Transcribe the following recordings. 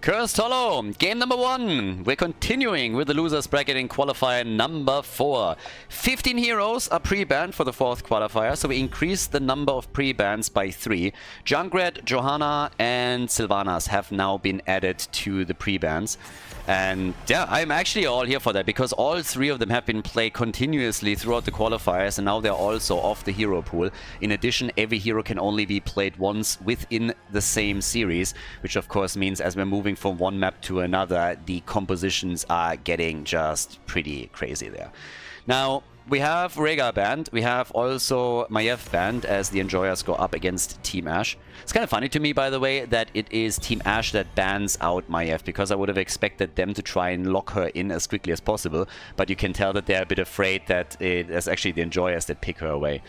Cursed Hollow, game number 1. We're continuing with the losers bracket in qualifier number 4. 15 heroes are pre-banned for the 4th qualifier, so we increased the number of pre-bans by 3. Junkrat, Johanna and Sylvanas have now been added to the pre-bans. And yeah, I'm actually all here for that, because all 3 of them have been played continuously throughout the qualifiers, and now they're also off the hero pool. In addition, every hero can only be played once within the same series, which of course means as we're moving from one map to another, the compositions are getting just pretty crazy there. Now, we have Rhaegar banned. We have also Maiev banned as the Enjoyers go up against Team Ashe. It's kind of funny to me, by the way, that it is Team Ashe that bans out Maiev, because I would have expected them to try and lock her in as quickly as possible. But you can tell that they're a bit afraid that it's actually the Enjoyers that pick her away.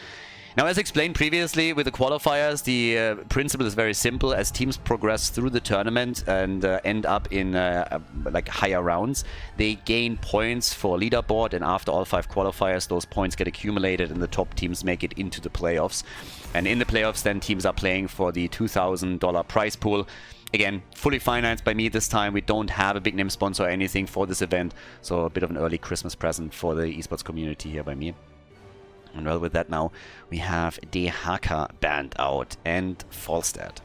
Now, as explained previously with the qualifiers, the principle is very simple. As teams progress through the tournament and end up in like higher rounds, they gain points for leaderboard, and after all 5 qualifiers, those points get accumulated and the top teams make it into the playoffs. And in the playoffs, then teams are playing for the $2,000 prize pool. Again, fully financed by me this time. We don't have a big name sponsor or anything for this event, so a bit of an early Christmas present for the esports community here by me. And well, with that now, we have DeHaka banned out and Falstad.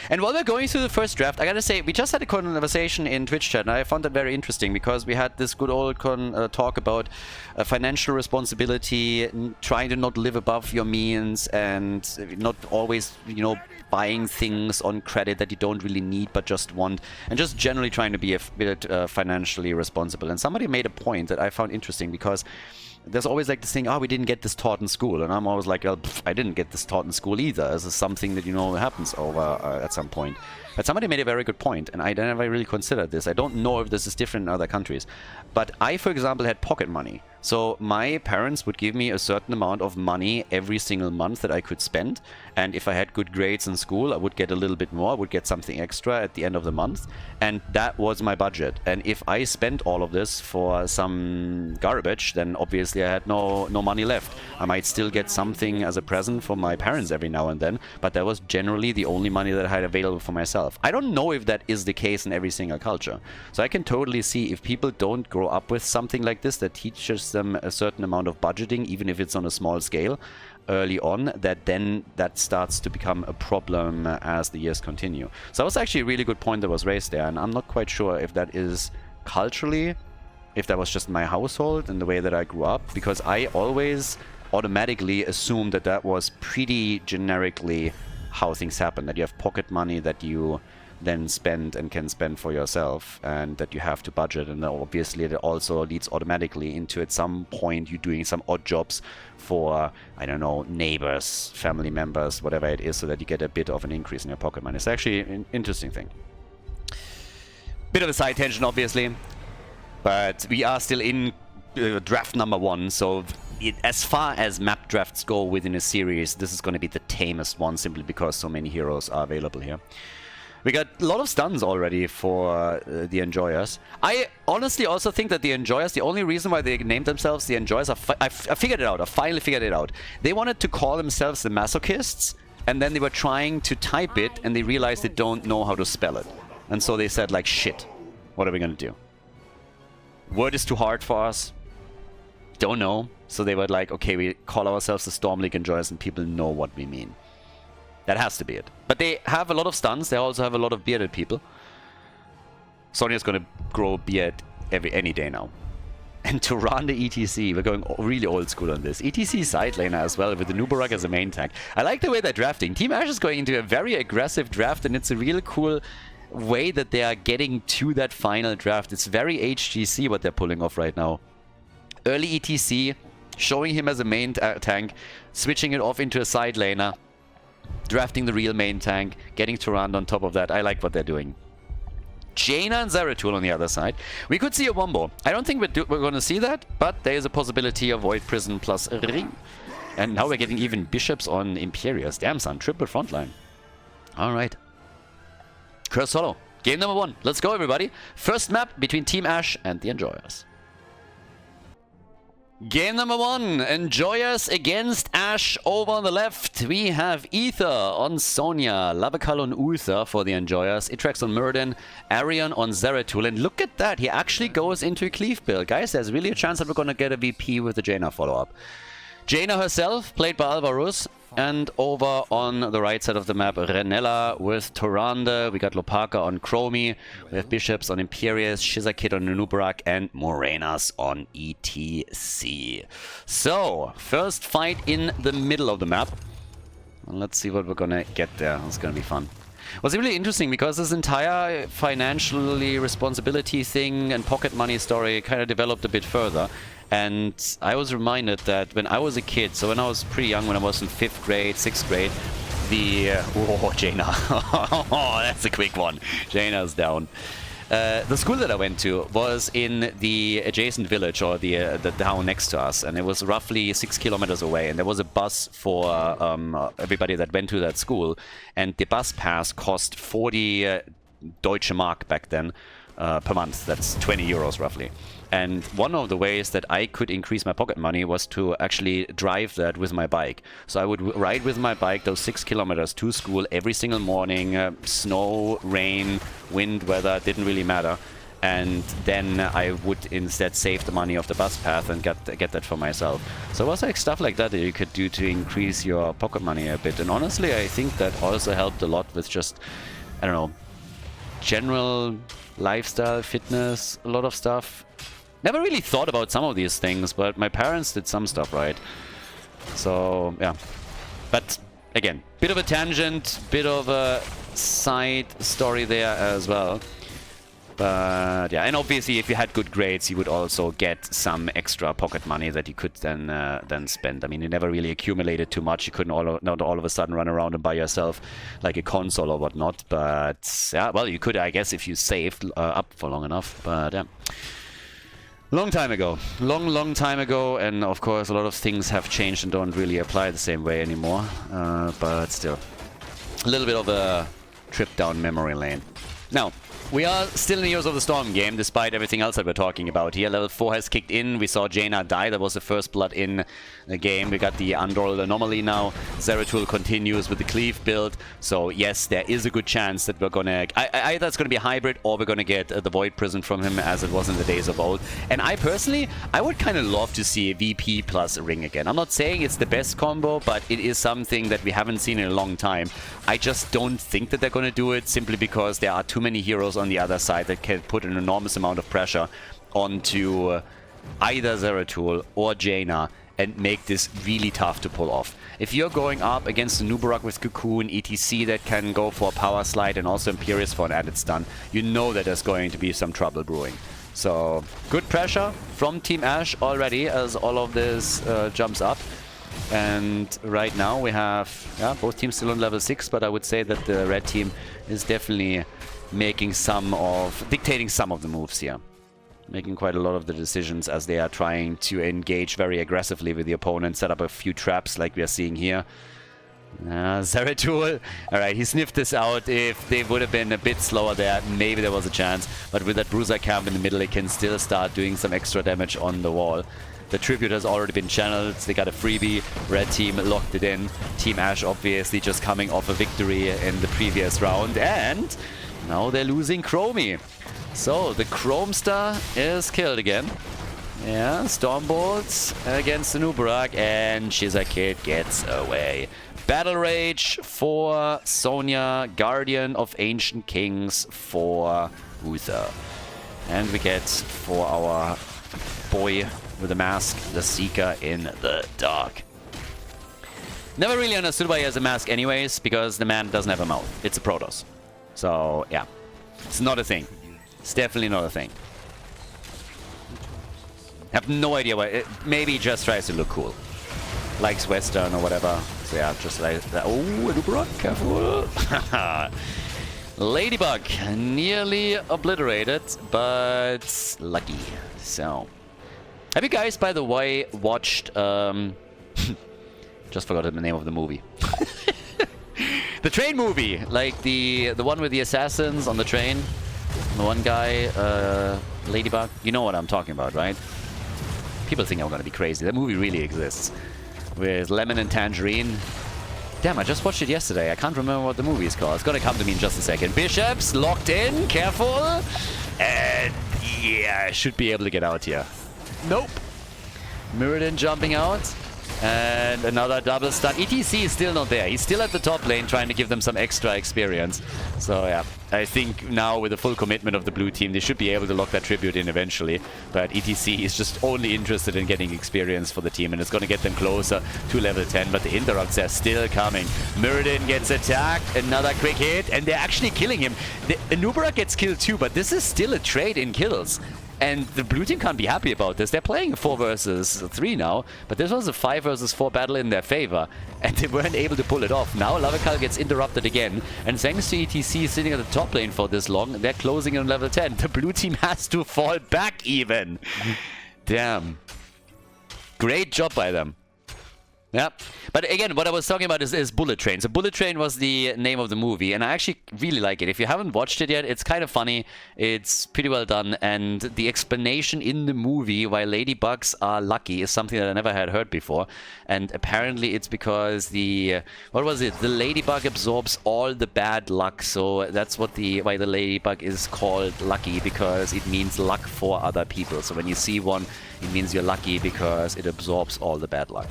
And while we're going through the first draft, I gotta say, we just had a conversation in Twitch chat, and I found that very interesting, because we had this good old talk about financial responsibility, trying to not live above your means, and not always, you know, buying things on credit that you don't really need but just want, and just generally trying to be a bit financially responsible. And somebody made a point that I found interesting, because there's always like this thing, oh, we didn't get this taught in school. And I'm always like, well, I didn't get this taught in school either. This is something that, you know, happens over at some point. But somebody made a very good point, and I never really considered this. I don't know if this is different in other countries. But I, for example, had pocket money. So my parents would give me a certain amount of money every single month that I could spend. And if I had good grades in school, I would get a little bit more. I would get something extra at the end of the month. And that was my budget. And if I spent all of this for some garbage, then obviously I had no money left. I might still get something as a present from my parents every now and then, but that was generally the only money that I had available for myself. I don't know if that is the case in every single culture. So I can totally see if people don't grow up with something like this that teaches them a certain amount of budgeting, even if it's on a small scale, early on, that starts to become a problem as the years continue. So that was actually a really good point that was raised there, and I'm not quite sure if that is culturally, if that was just my household and the way that I grew up, because I always automatically assumed that that was pretty generically how things happen, that you have pocket money that you then spend and can spend for yourself, and that you have to budget. And obviously that also leads automatically into at some point you doing some odd jobs for, I don't know, neighbors, family members, whatever it is, so that you get a bit of an increase in your pocket money. It's actually an interesting thing. Bit of a side tangent, obviously, but we are still in draft number 1, so as far as map drafts go within a series, this is going to be the tamest one, simply because so many heroes are available here. We got a lot of stuns already for the Enjoyers. I honestly also think that the Enjoyers, the only reason why they named themselves the Enjoyers, I figured it out. I finally figured it out. They wanted to call themselves the Masochists, and then they were trying to type it, and they realized they don't know how to spell it. And so they said, like, shit, what are we going to do? Word is too hard for us. Don't know. So they were like, okay, we call ourselves the Storm League Enjoyers, and people know what we mean. That has to be it. But they have a lot of stuns. They also have a lot of bearded people. Sonya's going to grow a beard any day now. And to run the ETC, we're going really old school on this. ETC side laner as well, with the Nubarak as a main tank. I like the way they're drafting. Team Ashe is going into a very aggressive draft, and it's a real cool way that they are getting to that final draft. It's very HGC what they're pulling off right now. Early ETC, showing him as a main tank, switching it off into a side laner, drafting the real main tank, getting Tyrande on top of that. I like what they're doing. Jaina and Zeratul on the other side. We could see a wombo. I don't think we're going to see that, but there is a possibility of Void Prison plus Ring. And now we're getting even bishops on Imperius. Damn, son, triple frontline. Alright. Cursed Hollow. Game number 1. Let's go, everybody. First map between Team Ashe and the Enjoyers. Game number 1, Enjoyers against Ash over on the left. We have Ether on Sonya, Lavakal on Uther for the Enjoyers, Itrax on Muradin, Arion on Zeratul. And look at that, he actually goes into a cleave build. Guys, there's really a chance that we're going to get a VP with the Jaina follow-up. Jaina herself, played by Alvaruz. And over on the right side of the map, Renella with Toranda. We got Lopaka on Chromie. We have Bishops on Imperius, Shizakid on Nubarak, and Morenas on ETC. So, first fight in the middle of the map. Let's see what we're gonna get there. It's gonna be fun. It was really interesting because this entire financially responsibility thing and pocket money story kind of developed a bit further. And I was reminded that when I was a kid, so when I was pretty young, when I was in 5th grade, 6th grade, oh, Jaina. Oh, that's a quick one. Jaina's down. The school that I went to was in the adjacent village, or the town next to us, and it was roughly 6 kilometers away, and there was a bus for everybody that went to that school, and the bus pass cost 40 Deutsche Mark back then per month. That's 20 euros roughly. And one of the ways that I could increase my pocket money was to actually drive that with my bike. So I would ride with my bike those 6 kilometers to school every single morning. Snow, rain, wind, weather, didn't really matter. And then I would instead save the money of the bus path and get that for myself. So it was like stuff like that you could do to increase your pocket money a bit. And honestly, I think that also helped a lot with just, I don't know, general lifestyle, fitness, a lot of stuff. Never really thought about some of these things, but my parents did some stuff right. So, yeah. But, again, bit of a tangent, bit of a side story there as well. But, yeah, and obviously if you had good grades, you would also get some extra pocket money that you could then spend. I mean, you never really accumulated too much. You couldn't not all of a sudden run around and buy yourself like a console or whatnot. But, yeah, well, you could, I guess, if you saved up for long enough. But, yeah. Long time ago. Long time ago, and of course a lot of things have changed and don't really apply the same way anymore. But still, a little bit of a trip down memory lane. Now, we are still in the Heroes of the Storm game, despite everything else that we're talking about here. Level 4 has kicked in. We saw Jaina die. That was the first blood in the game. We got the Andoril anomaly now. Zeratul continues with the cleave build. So yes, there is a good chance that we're gonna... either it's gonna be a hybrid, or we're gonna get the Void Prison from him, as it was in the days of old. And I personally, I would kind of love to see a VP plus a ring again. I'm not saying it's the best combo, but it is something that we haven't seen in a long time. I just don't think that they're gonna do it, simply because there are too many heroes on the other side that can put an enormous amount of pressure onto either Zeratul or Jaina and make this really tough to pull off. If you're going up against the Nubarak with Cocoon, ETC that can go for a power slide, and also Imperius for an added stun, you know that there's going to be some trouble brewing. So, good pressure from Team Ash already as all of this jumps up. And right now we have both teams still on level 6, but I would say that the red team is definitely dictating some of the moves here. Making quite a lot of the decisions as they are trying to engage very aggressively with the opponent, set up a few traps like we are seeing here. Zeratul, alright, he sniffed this out. If they would have been a bit slower there, maybe there was a chance. But with that Bruiser camp in the middle, it can still start doing some extra damage on the wall. The tribute has already been channeled. They got a freebie. Red team locked it in. Team Ash obviously just coming off a victory in the previous round. And now they're losing Chromie. So the Chrome Star is killed again. Yeah, Stormbolts against the Nubarak, and Shizakid gets away. Battle Rage for Sonya, Guardian of Ancient Kings for Uther. And we get for our boy with the mask, the Seeker in the Dark. Never really understood why he has a mask anyways, because the man doesn't have a mouth. It's a Protoss. So, yeah. It's not a thing. It's definitely not a thing. Have no idea why. Maybe he just tries to look cool. Likes Western or whatever. So yeah, just like that. Oh, Nubarak, careful. Ladybug, nearly obliterated, but lucky. So, have you guys, by the way, watched... just forgot the name of the movie. The train movie, like the one with the assassins on the train. The one guy, Ladybug. You know what I'm talking about, right? People think I'm gonna be crazy. That movie really exists. With lemon and tangerine. Damn, I just watched it yesterday. I can't remember what the movie is called. It's gonna come to me in just a second. Bishops locked in, careful. And yeah, I should be able to get out here. Nope. Mirrodin jumping out. And another double stun. ETC is still not there. He's still at the top lane trying to give them some extra experience. So yeah, I think now with the full commitment of the blue team, they should be able to lock that tribute in eventually. But ETC is just only interested in getting experience for the team, and it's going to get them closer to level 10. But the interrupts are still coming. Mirrodin gets attacked. Another quick hit, and they're actually killing him. Anubara gets killed too, but this is still a trade in kills. And the blue team can't be happy about this. They're playing 4 versus 3 now, but this was a 5 versus 4 battle in their favor, and they weren't able to pull it off. Now Lavakal gets interrupted again, and thanks to ETC sitting at the top lane for this long, they're closing in level 10. The blue team has to fall back even. Damn. Great job by them. Yeah, but again, what I was talking about is Bullet Train. So Bullet Train was the name of the movie, and I actually really like it. If you haven't watched it yet, it's kind of funny. It's pretty well done, and the explanation in the movie why ladybugs are lucky is something that I never had heard before. And apparently it's because the, what was it? The ladybug absorbs all the bad luck, so that's what why the ladybug is called lucky, because it means luck for other people. So when you see one, it means you're lucky because it absorbs all the bad luck.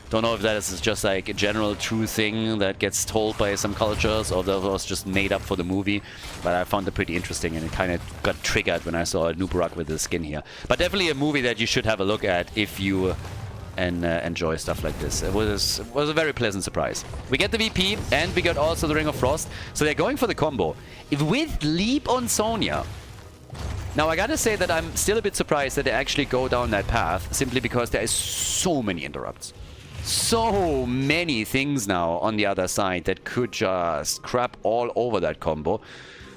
Don't know if that is just like a general true thing that gets told by some cultures, or that was just made up for the movie, but I found it pretty interesting, and it kind of got triggered when I saw Nubarak with the skin here. But definitely a movie that you should have a look at if you enjoy stuff like this. It was a very pleasant surprise. We get the VP, and we got also the Ring of Frost, so they're going for the combo with Leap on Sonya. Now I gotta say that I'm still a bit surprised that they actually go down that path, simply because there is so many interrupts. So many things now on the other side that could just crap all over that combo.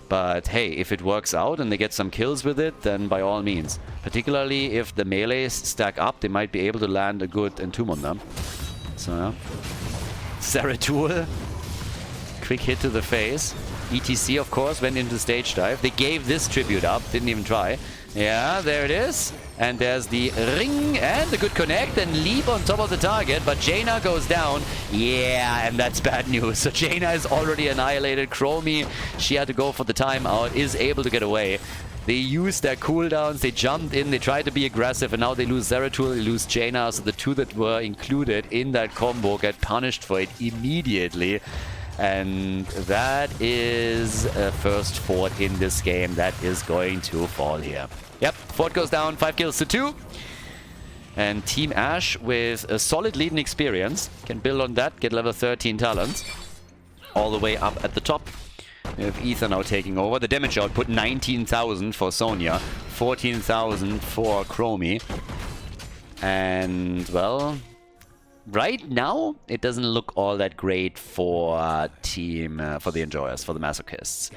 But hey, if it works out and they get some kills with it, then by all means. Particularly if the melees stack up, they might be able to land a good entomb on them. So yeah. Zeratul, quick hit to the face. ETC, of course, went into stage dive. They gave this tribute up, didn't even try. Yeah, there it is. And there's the ring and the good connect and Leap on top of the target, but Jaina goes down. Yeah, and that's bad news. So Jaina is already annihilated. Chromie, she had to go for the timeout, is able to get away. They used their cooldowns, they jumped in, they tried to be aggressive, and now they lose Zeratul, they lose Jaina, so the two that were included in that combo get punished for it immediately. And that is a first fort in this game that is going to fall here. Yep, fort goes down, 5 kills to 2. And Team Ash with a solid lead in experience can build on that, get level 13 talents. All the way up at the top. We have Ether now taking over. The damage output 19,000 for Sonya, 14,000 for Chromie. And well, right now, it doesn't look all that great for for the enjoyers, for the masochists.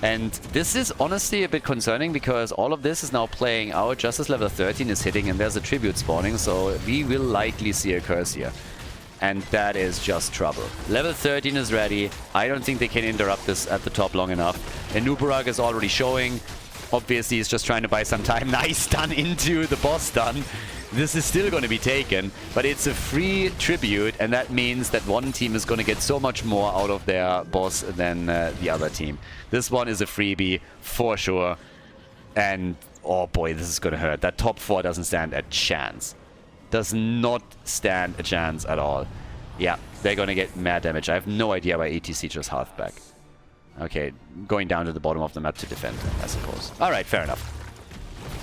And this is honestly a bit concerning, because all of this is now playing out just as level 13 is hitting and there's a tribute spawning, so we will likely see a curse here. And that is just trouble. Level 13 is ready. I don't think they can interrupt this at the top long enough. And Nubarak is already showing. Obviously, he's just trying to buy some time. Nice stun into the boss stun. This is still going to be taken, but it's a free tribute, and that means that one team is going to get so much more out of their boss than the other team. This one is a freebie, for sure. And, oh boy, this is going to hurt. That top 4 doesn't stand a chance. Does not stand a chance at all. Yeah, they're going to get mad damage. I have no idea why ETC just halved back. Okay, going down to the bottom of the map to defend, I suppose. Alright, fair enough.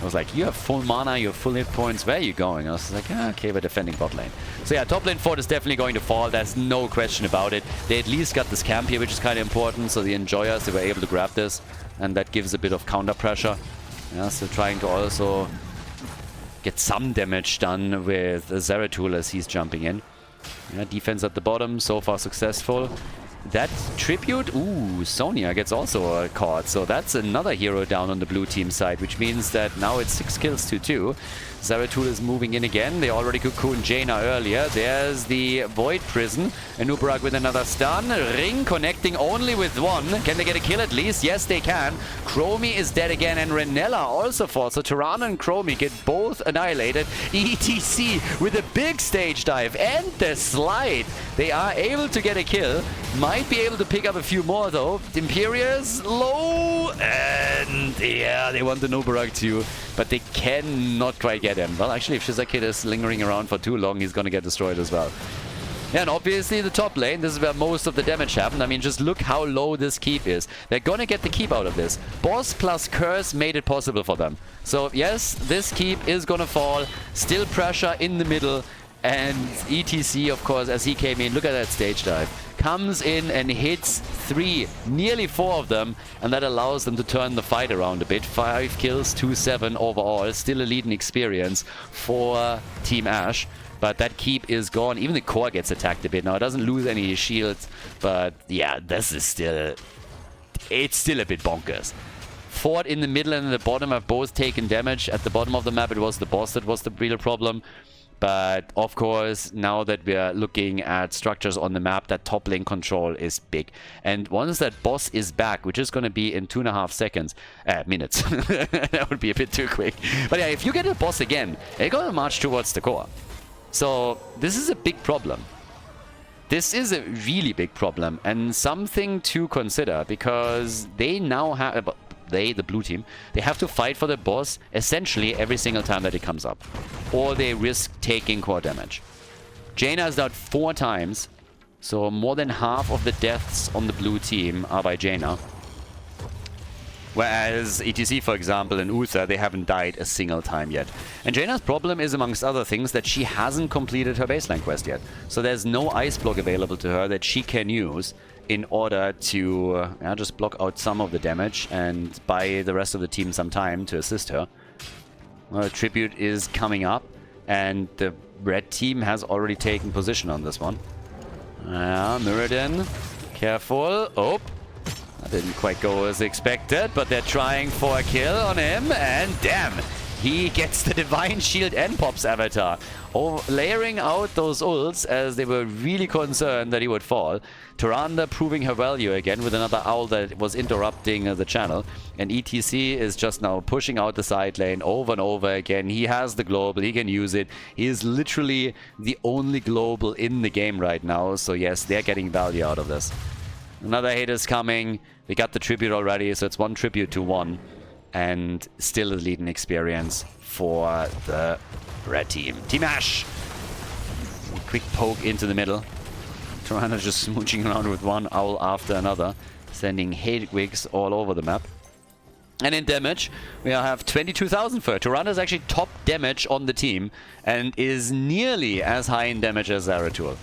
I was like, you have full mana, you have full hit points, where are you going? I was like, ah, okay, we're defending bot lane. So yeah, top lane fort is definitely going to fall, there's no question about it. They at least got this camp here, which is kind of important, so the enjoyers, they were able to grab this, and that gives a bit of counter pressure. Yeah, so trying to also get some damage done with Zeratul as he's jumping in. Yeah, defense at the bottom, so far successful. that tribute, ooh, Sonya gets also caught. So that's another hero down on the blue team side, which means that now it's 6 kills to 2. Zeratul is moving in again. They already cocooned Jaina earlier. There's the Void Prison. Anubarak with another stun. Ring connecting only with one. Can they get a kill at least? Yes, they can. Chromie is dead again, and Renella also falls. So Tirana and Chromie get both annihilated. ETC with a big stage dive and the slide. They are able to get a kill. Might be able to pick up a few more though. Imperius low, and yeah, they want the Anubarak too, but they cannot quite get him. Well, actually, if Shizakid is lingering around for too long, he's gonna get destroyed as well. Yeah, and obviously the top lane, this is where most of the damage happened. I mean, just look how low this keep is. They're gonna get the keep out of this. Boss plus Curse made it possible for them. So yes, this keep is gonna fall. Still pressure in the middle. And ETC, of course, as he came in, look at that stage dive. Comes in and hits 3, nearly 4 of them, and that allows them to turn the fight around a bit. 5 kills, 2-7 overall. Still a leading experience for Team Ash. But that keep is gone. Even the core gets attacked a bit. Now, it doesn't lose any shields, but yeah, this is still... It's still a bit bonkers. Fort in the middle and in the bottom have both taken damage. At the bottom of the map, it was the boss that was the real problem. But of course, now that we are looking at structures on the map, that top lane control is big. And once that boss is back, which is going to be in 2.5 seconds, minutes, that would be a bit too quick. But yeah, if you get a boss again, they're going to march towards the core. So this is a big problem. This is a really big problem and something to consider, because they now have... the blue team, they have to fight for the boss essentially every single time that it comes up. Or they risk taking core damage. Jaina is died 4 times, so more than half of the deaths on the blue team are by Jaina. Whereas ETC, for example, and Uther, they haven't died a single time yet. And Jaina's problem is, amongst other things, that she hasn't completed her baseline quest yet. So there's no ice block available to her that she can use in order to just block out some of the damage and buy the rest of the team some time to assist her. Well, tribute is coming up, and the red team has already taken position on this one. Muradin, careful. Oh, that didn't quite go as expected, but they're trying for a kill on him, and damn! He gets the Divine Shield and Pop's avatar. Oh, layering out those ults as they were really concerned that he would fall. Tyrande proving her value again with another owl that was interrupting the channel. And ETC is just now pushing out the side lane over and over again. He has the global, he can use it. He is literally the only global in the game right now. So yes, they're getting value out of this. Another hit is coming. We got the tribute already, so it's 1 tribute to 1. And still a leading experience for the red team. Team Ash! A quick poke into the middle. Tirana just smooching around with one owl after another, sending hate wigs all over the map. And in damage, we have 22,000 for her. Tirana is actually top damage on the team and is nearly as high in damage as Zeratul,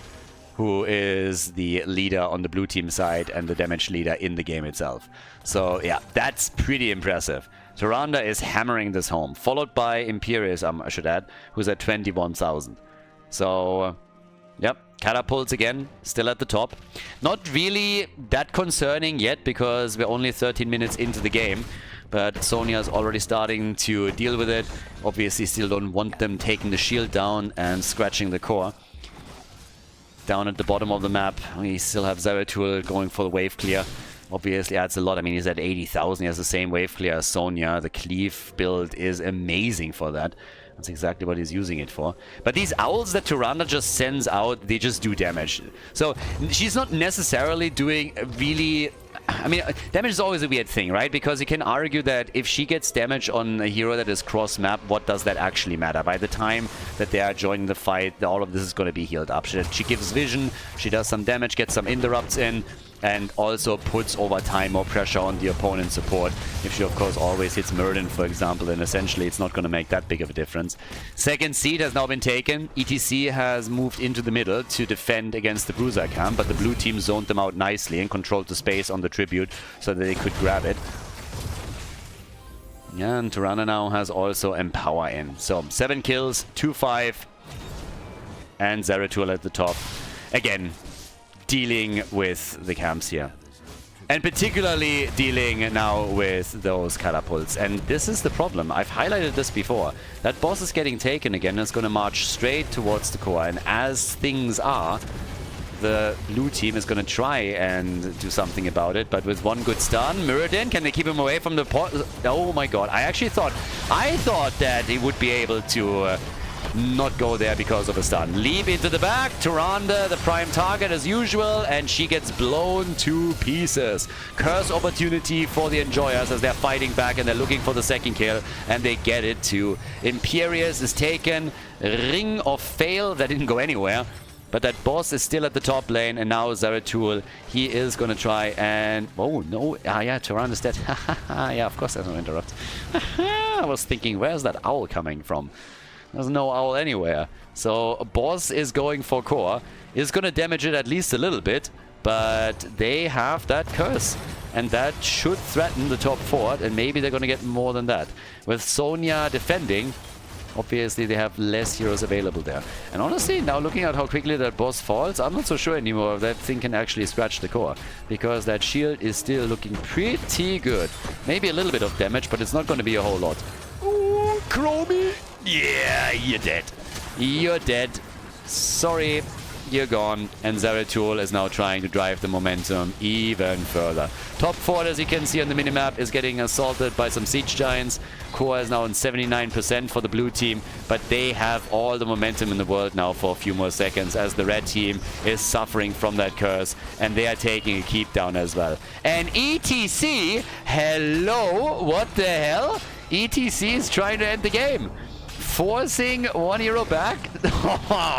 who is the leader on the blue team side and the damage leader in the game itself. So yeah, that's pretty impressive. Tyrande is hammering this home, followed by Imperius, I should add, who's at 21,000. So, yep, catapults again, still at the top. Not really that concerning yet, because we're only 13 minutes into the game. But Sonya is already starting to deal with it. Obviously still don't want them taking the shield down and scratching the core. Down at the bottom of the map, we still have Zeratul going for the wave clear. Obviously adds a lot. I mean, he's at 80,000. He has the same wave clear as Sonya. The cleave build is amazing for that. That's exactly what he's using it for. But these owls that Tyrande just sends out, they just do damage. So she's not necessarily doing really... I mean, damage is always a weird thing, right? Because you can argue that if she gets damage on a hero that is cross-map, what does that actually matter? By the time that they are joining the fight, all of this is going to be healed up. She gives vision, she does some damage, gets some interrupts in, and also puts over time more pressure on the opponent's support. If she, of course, always hits Muradin, for example, then essentially it's not going to make that big of a difference. Second seed has now been taken. ETC has moved into the middle to defend against the Bruiser camp, but the blue team zoned them out nicely and controlled the space on the tribute so that they could grab it. Yeah, and Tirana now has also Empower in. So 7 kills, 2-5, and Zeratul at the top. Again, dealing with the camps here. And particularly dealing now with those catapults. And this is the problem. I've highlighted this before. That boss is getting taken again and is going to march straight towards the core. And as things are, the blue team is going to try and do something about it. But with one good stun, Muradin, can they keep him away from the pot? Oh my god. I thought that he would be able to not go there because of a stun. Leap into the back. Tyrande, the prime target as usual, and she gets blown to pieces. Curse opportunity for the Enjoyers as they're fighting back and they're looking for the second kill, and they get it too. Imperius is taken. Ring of Fail, that didn't go anywhere. But that boss is still at the top lane, and now Zeratul, he is going to try and... Oh, no. Ah, yeah, Tyrann is dead. Yeah, of course there's no interrupt. I was thinking, where's that owl coming from? There's no owl anywhere. So, boss is going for core. Is going to damage it at least a little bit, but they have that curse. And that should threaten the top fort, and maybe they're going to get more than that. With Sonya defending... Obviously, they have less heroes available there. And honestly, now looking at how quickly that boss falls, I'm not so sure anymore if that thing can actually scratch the core. Because that shield is still looking pretty good. Maybe a little bit of damage, but it's not going to be a whole lot. Ooh, Chromie! Yeah, you're dead. You're dead. Sorry, you're gone. And Zeratul is now trying to drive the momentum even further. Top fort, as you can see on the minimap, is getting assaulted by some siege giants. Core is now on 79% for the blue team, but they have all the momentum in the world now for a few more seconds as the red team is suffering from that curse, and they are taking a keep down as well. And ETC, hello, what the hell? ETC is trying to end the game. Forcing one hero back.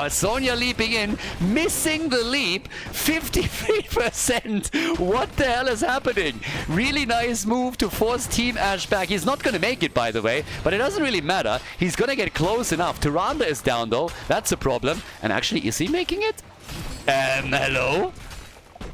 Sonya leaping in, missing the leap. 53%. What the hell is happening? Really nice move to force Team Ash back. He's not going to make it, by the way, but it doesn't really matter. He's going to get close enough. Tyrande is down, though. That's a problem. And actually, is he making it? Hello?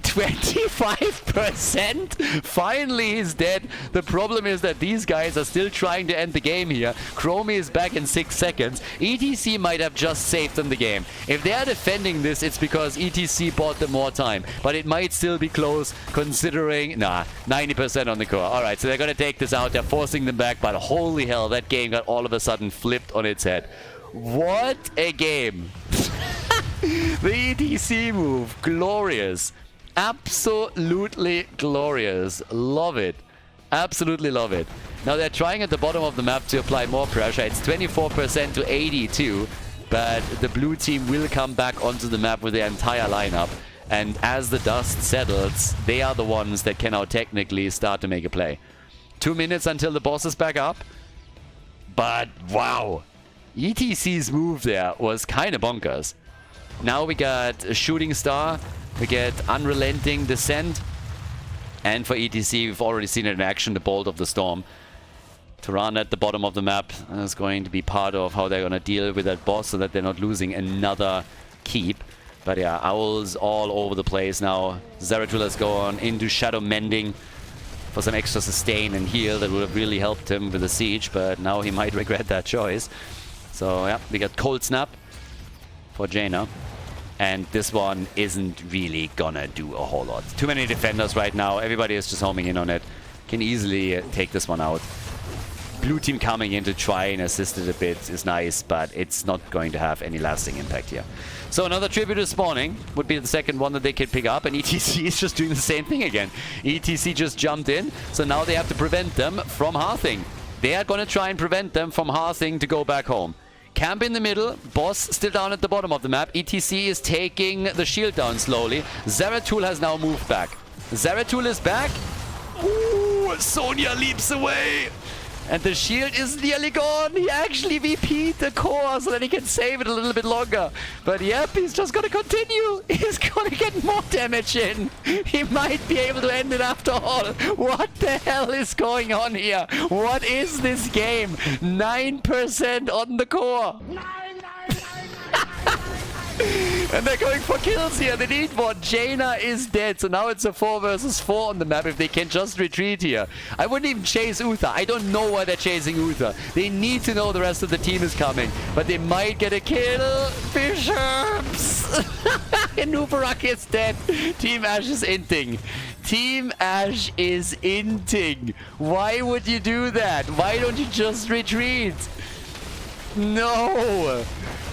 25%? Finally he's dead. The problem is that these guys are still trying to end the game here. Chromie is back in 6 seconds. ETC might have just saved them the game. If they are defending this, it's because ETC bought them more time. But it might still be close considering... Nah, 90% on the core. Alright, so they're going to take this out. They're forcing them back. But holy hell, that game got all of a sudden flipped on its head. What a game. The ETC move. Glorious. Absolutely glorious. Love it. Absolutely love it. Now they're trying at the bottom of the map to apply more pressure. It's 24% to 82, but the blue team will come back onto the map with their entire lineup. And as the dust settles, they are the ones that can now technically start to make a play. 2 minutes until the boss is back up. But wow. ETC's move there was kind of bonkers. Now we got a Shooting Star. We get Unrelenting Descent. And for ETC, we've already seen it in action, the Bolt of the Storm. Tyrande at the bottom of the map is going to be part of how they're going to deal with that boss so that they're not losing another keep. But yeah, Owls all over the place now. Zeratul has gone into Shadow Mending for some extra sustain and heal that would have really helped him with the siege, but now he might regret that choice. So yeah, we got Cold Snap for Jaina. And this one isn't really gonna do a whole lot. Too many defenders right now. Everybody is just homing in on it. Can easily take this one out. Blue team coming in to try and assist it a bit is nice, but it's not going to have any lasting impact here. So another tribute is spawning. Would be the second one that they can pick up, and ETC is just doing the same thing again. ETC just jumped in, so now they have to prevent them from hearthing. They are gonna try and prevent them from hearthing to go back home. Camp in the middle, boss still down at the bottom of the map. ETC is taking the shield down slowly. Zeratul has now moved back. Zeratul is back. Ooh, Sonya leaps away. And the shield is nearly gone. He actually VP'd the core so that he can save it a little bit longer. But yep, he's just going to continue. He's going to get more damage in. He might be able to end it after all. What the hell is going on here? What is this game? 9% on the core. And they're going for kills here. They need one. Jaina is dead. So now it's a 4 versus 4 on the map if they can just retreat here. I wouldn't even chase Uther. I don't know why they're chasing Uther. They need to know the rest of the team is coming. But they might get a kill. Bishops! Nubarak is dead. Team Ash is inting. Team Ash is inting. Why would you do that? Why don't you just retreat? No.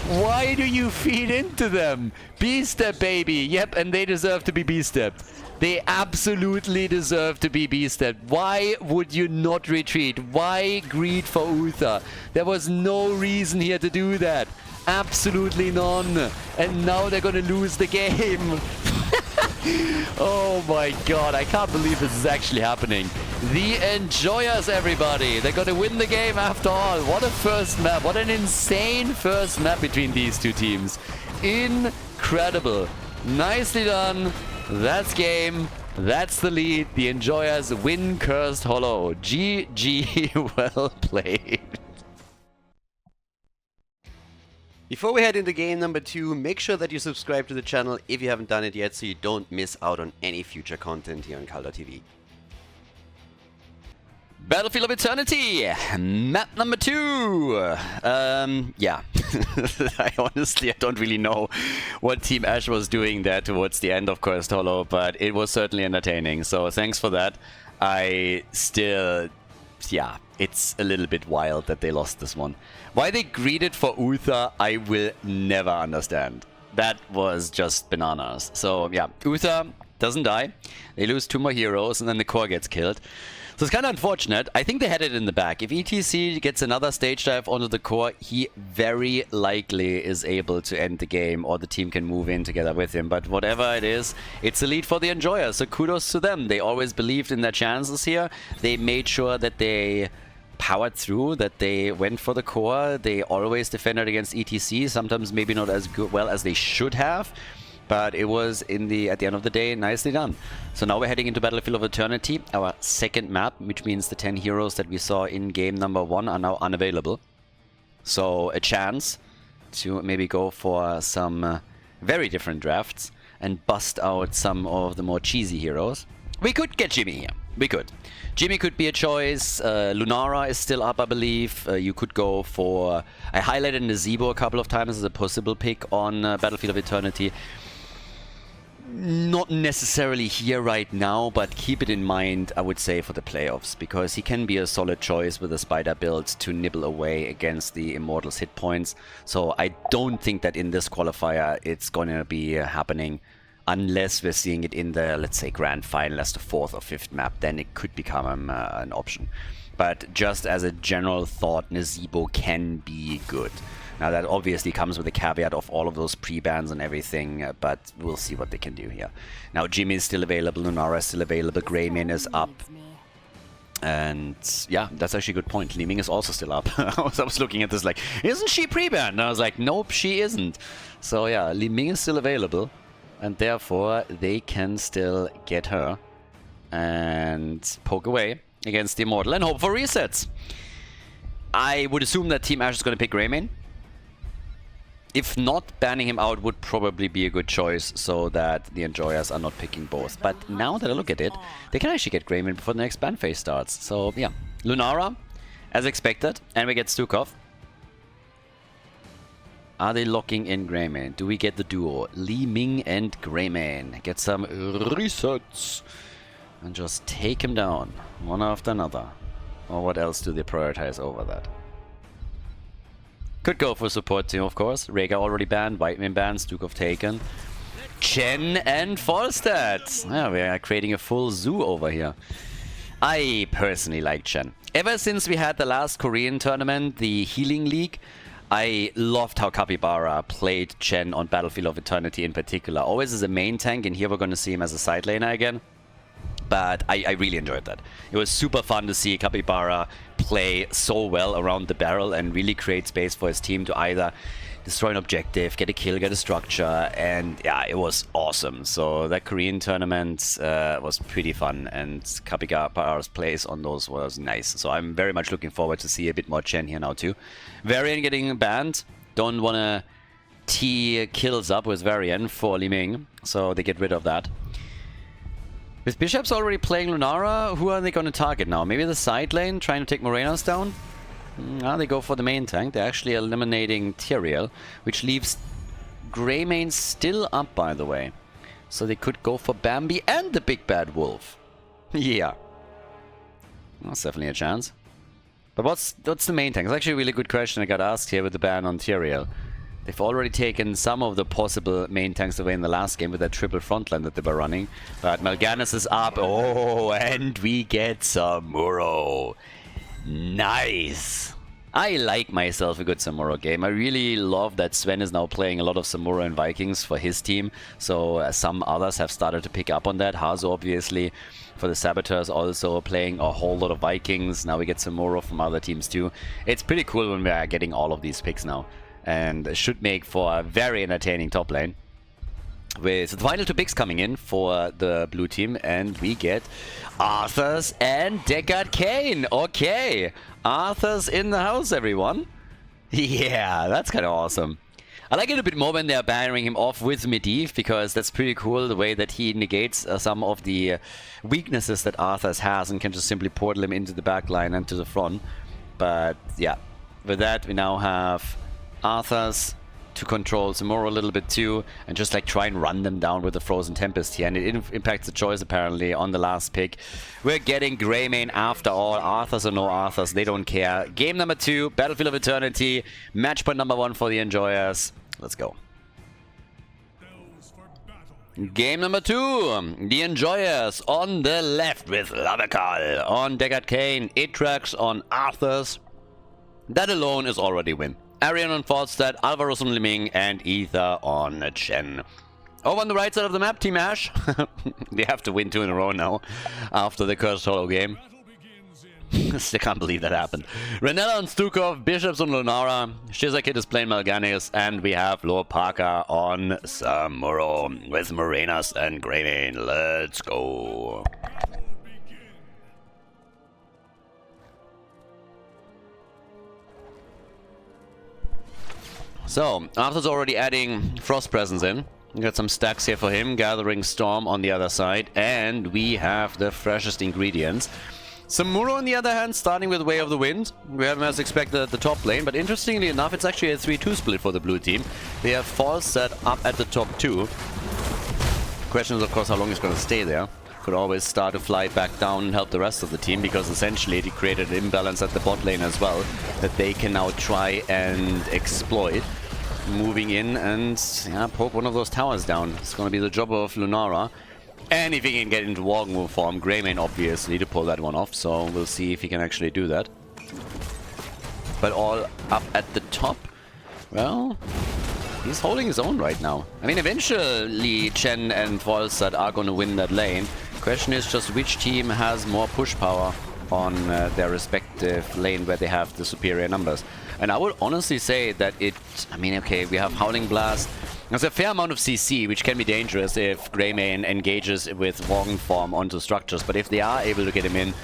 Why do you feed into them? B-step, baby. Yep, and they deserve to be B-stepped. They absolutely deserve to be B-stepped. Why would you not retreat? Why greed for Uther? There was no reason here to do that. Absolutely none. And now they're gonna lose the game. Oh my god, I can't believe this is actually happening. The Enjoyers, everybody. They're gonna win the game after all. What a first map. What an insane first map between these two teams. Incredible. Nicely done. That's game. That's the lead. The Enjoyers win Cursed Hollow. GG. Well played. Before we head into game number 2, make sure that you subscribe to the channel if you haven't done it yet so you don't miss out on any future content here on Khaldor TV. Battlefield of Eternity, map number 2. Yeah, I honestly don't really know what Team Ash was doing there towards the end of Cursed Hollow, but it was certainly entertaining, so thanks for that. I still, yeah, it's a little bit wild that they lost this one. Why they greeted for Uther, I will never understand. That was just bananas. So yeah, Uther doesn't die. They lose 2 more heroes and then the core gets killed. So it's kind of unfortunate. I think they had it in the back. If ETC gets another stage dive onto the core, he very likely is able to end the game, or the team can move in together with him. But whatever it is, it's a lead for the Enjoyers, so kudos to them. They always believed in their chances here. They made sure that they powered through, that they went for the core. They always defended against ETC, sometimes maybe not as well as they should have. But it was, at the end of the day, nicely done. So now we're heading into Battlefield of Eternity, our second map, which means the 10 heroes that we saw in game number 1 are now unavailable. So a chance to maybe go for some very different drafts and bust out some of the more cheesy heroes. We could get Jimmy here. We could. Jimmy could be a choice. Lunara is still up, I believe. You could go for... I highlighted Nazebo a couple of times as a possible pick on Battlefield of Eternity. Not necessarily here right now, but keep it in mind, I would say, for the playoffs, because he can be a solid choice with a spider build to nibble away against the Immortals hit points. So I don't think that in this qualifier it's going to be happening unless we're seeing it in the, let's say, grand final as the 4th or 5th map. Then it could become an option. But just as a general thought, Nazebo can be good. Now that obviously comes with the caveat of all of those pre-bans and everything, but we'll see what they can do here. Now Jimmy is still available, Lunara is still available, Greymane is up. And yeah, that's actually a good point. Li Ming is also still up. I was looking at this like, isn't she pre-banned? And I was like, nope, she isn't. So yeah, Li Ming is still available, and therefore they can still get her and poke away against the Immortal and hope for resets. I would assume that Team Ash is going to pick Greymane. If not, banning him out would probably be a good choice so that the Enjoyers are not picking both. But now that I look at it, they can actually get Greymane before the next ban phase starts. So yeah, Lunara, as expected, and we get Stukov. Are they locking in Greymane? Do we get the duo? Li Ming and Greymane. Get some resets and just take him down one after another. Or what else do they prioritize over that? Could go for support team, of course. Rhaegar already banned, Whitemane banned, Stukov taken. Chen and Falstad. Yeah, we are creating a full zoo over here. I personally like Chen. Ever since we had the last Korean tournament, the Healing League, I loved how Capybara played Chen on Battlefield of Eternity in particular. Always as a main tank, and here we're going to see him as a side laner again. But I really enjoyed that. It was super fun to see Capybara play so well around the barrel and really create space for his team to either destroy an objective, get a kill, get a structure, and yeah, it was awesome. So that Korean tournament was pretty fun, and Capybara's plays on those was nice. So I'm very much looking forward to see a bit more Chen here now too. Varian getting banned. Don't want to tee kills up with Varian for Li Ming, so they get rid of that. With Bishops already playing Lunara, who are they going to target now? Maybe the side lane, trying to take Morenos down? They go for the main tank. They're actually eliminating Tyrael, which leaves Greymane still up, by the way. So they could go for Bambi and the big bad wolf. Yeah. That's definitely a chance. But what's the main tank? It's actually a really good question I got asked here with the ban on Tyrael. They've already taken some of the possible main tanks away in the last game with that triple frontline that they were running. But Mal'Ganis is up. Oh, and we get Samuro. Nice. I like myself a good Samuro game. I really love that Sven is now playing a lot of Samuro and Vikings for his team. So some others have started to pick up on that. Hazo, obviously, for the Saboteurs, also playing a whole lot of Vikings. Now we get Samuro from other teams too. It's pretty cool when we are getting all of these picks now. And it should make for a very entertaining top lane. With the final 2 picks coming in for the blue team, and we get Arthas and Deckard Cain. Okay, Arthas in the house, everyone. Yeah, that's kind of awesome. I like it a bit more when they're banning him off with Medivh, because that's pretty cool, the way that he negates some of the weaknesses that Arthas has and can just simply portal him into the backline and to the front. But yeah, with that we now have Arthas to control Samuro a little bit too, and just like try and run them down with the Frozen Tempest here, and it impacts the choice apparently on the last pick. We're getting Greymane after all. Arthas or no Arthas, they don't care. Game number 2, Battlefield of Eternity, match point number 1 for the Enjoyers. Let's go. Game number 2, the Enjoyers on the left with Lavakal on Deckard Cain, Itrax on Arthas. That alone is already win. Arian on Falstad, Alvaros on Liming, and Ether on Chen. Over on the right side of the map, Team Ash. They have to win 2 in a row now, after the Cursed Hollow game. Still can't believe that happened. Renella on Stukov, Bishops on Lunara, Shizakit is playing Mal'Ganis, and we have Lord Parker on Samuro with Morenas and Greymane. Let's go. So, Arthur's already adding Frost Presence in. We got some stacks here for him, Gathering Storm on the other side, and we have the freshest ingredients. Samuro, on the other hand, starting with Way of the Wind. We haven't as expected at the top lane, but interestingly enough, it's actually a 3-2 split for the blue team. They have Falstad up at the top 2. Question is, of course, how long he's going to stay there. Could always start to fly back down and help the rest of the team, because essentially it created an imbalance at the bot lane as well that they can now try and exploit. Moving in and poke one of those towers down. It's going to be the job of Lunara. And if he can get into walk move form, Greymane obviously to pull that one off. So we'll see if he can actually do that. But all up at the top, well, he's holding his own right now. I mean, eventually Chen and Falstad are going to win that lane. Question is just which team has more push power on their respective lane where they have the superior numbers. And I would honestly say that I mean, okay, we have Howling Blast. There's a fair amount of CC, which can be dangerous if Greymane engages with Worgen form onto structures. But if they are able to get him in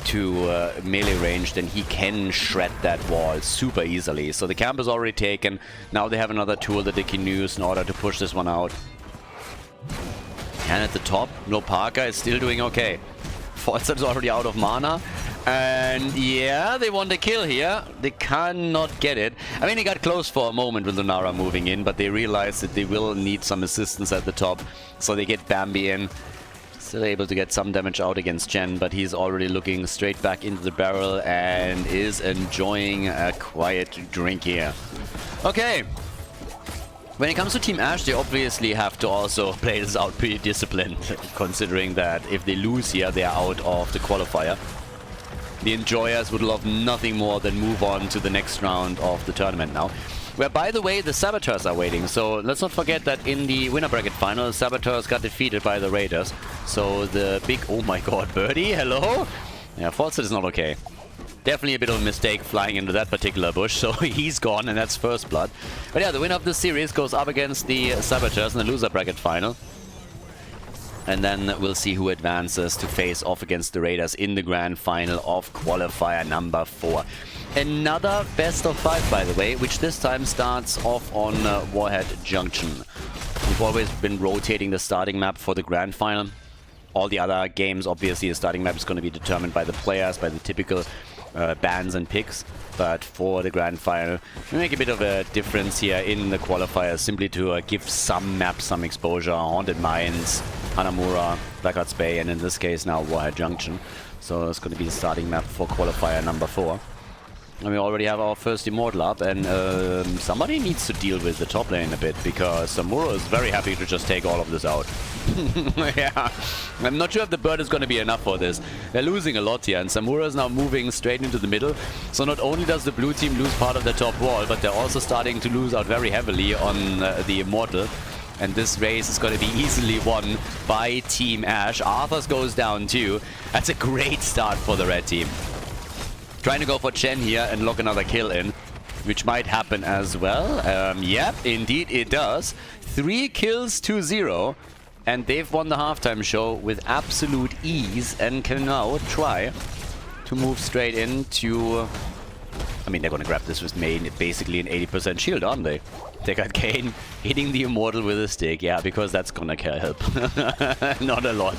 to melee range, then he can shred that wall super easily. So the camp is already taken. Now they have another tool that they can use in order to push this one out. And at the top, no Parker is still doing okay. Falstad is already out of mana. And yeah, they want a kill here. They cannot get it. I mean, they got close for a moment with Lunara moving in, but they realized that they will need some assistance at the top. So they get Bambi in. Still able to get some damage out against Chen, but he's already looking straight back into the barrel and is enjoying a quiet drink here. Okay. When it comes to Team Ash, they obviously have to also play this out pretty disciplined, considering that if they lose here, they are out of the qualifier. The Enjoyers would love nothing more than move on to the next round of the tournament now. Where, by the way, the Saboteurs are waiting. So let's not forget that in the winner bracket final, Saboteurs got defeated by the Raiders. So the big... Oh my god, Birdie, hello? Yeah, Falstad is not okay. Definitely a bit of a mistake flying into that particular bush, so he's gone, and that's first blood. But yeah, the winner of this series goes up against the Saboteurs in the loser bracket final. And then we'll see who advances to face off against the Raiders in the grand final of qualifier number 4. Another best of 5, by the way, which this time starts off on Warhead Junction. We've always been rotating the starting map for the grand final. All the other games, obviously, the starting map is going to be determined by the players, by the typical bans and picks. But for the grand final, we make a bit of a difference here in the qualifiers, simply to give some maps some exposure. Haunted Mines, Hanamura, Blackheart's Bay, and in this case now Warhead Junction. So it's going to be the starting map for qualifier number 4. And we already have our first Immortal up, and somebody needs to deal with the top lane a bit, because Samuro is very happy to just take all of this out. Yeah, I'm not sure if the bird is going to be enough for this. They're losing a lot here, and Samuro is now moving straight into the middle. So not only does the blue team lose part of the top wall, but they're also starting to lose out very heavily on the Immortal. And this race is going to be easily won by Team Ash. Arthas goes down too. That's a great start for the red team. Trying to go for Chen here and lock another kill in, which might happen as well. Yep, indeed it does. 3 kills to 0. And they've won the halftime show with absolute ease and can now try to move straight into... I mean, they're going to grab this with main, basically an 80% shield, aren't they? They got Kane hitting the Immortal with a stick. Yeah, because that's going to help. Not a lot.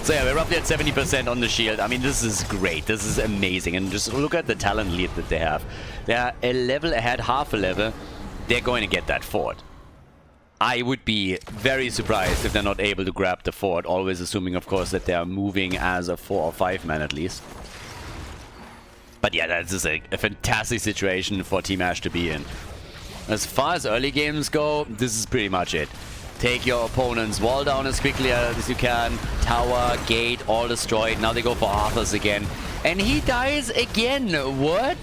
So yeah, we're roughly at 70% on the shield. I mean, this is great. This is amazing. And just look at the talent lead that they have. They're a level ahead, half a level. They're going to get that fort. I would be very surprised if they're not able to grab the fort. Always assuming, of course, that they are moving as a 4 or 5 man at least. But yeah, that is a fantastic situation for Team Ash to be in. As far as early games go, this is pretty much it. Take your opponent's wall down as quickly as you can. Tower, gate, all destroyed. Now they go for Arthas again. And he dies again. What?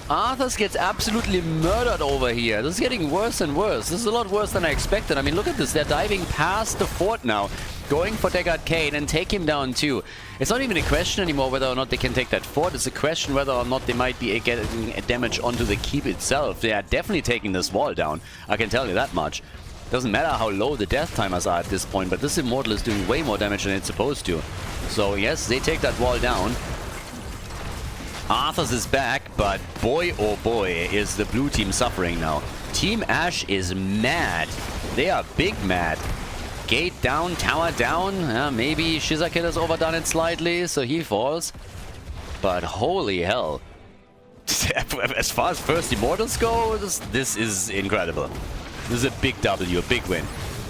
Arthas gets absolutely murdered over here. This is getting worse and worse. This is a lot worse than I expected. I mean, look at this. They're diving past the fort now. Going for Deckard Cain and take him down too. It's not even a question anymore whether or not they can take that fort. It's a question whether or not they might be getting damage onto the keep itself. They are definitely taking this wall down. I can tell you that much. Doesn't matter how low the death timers are at this point, but this Immortal is doing way more damage than it's supposed to. So yes, they take that wall down. Arthas is back, but boy oh boy is the blue team suffering now. Team Ash is mad. They are big mad. Gate down, tower down. Maybe Shizakid has overdone it slightly, so he falls. But holy hell. As far as first Immortals go, this is incredible. This is a big W, a big win.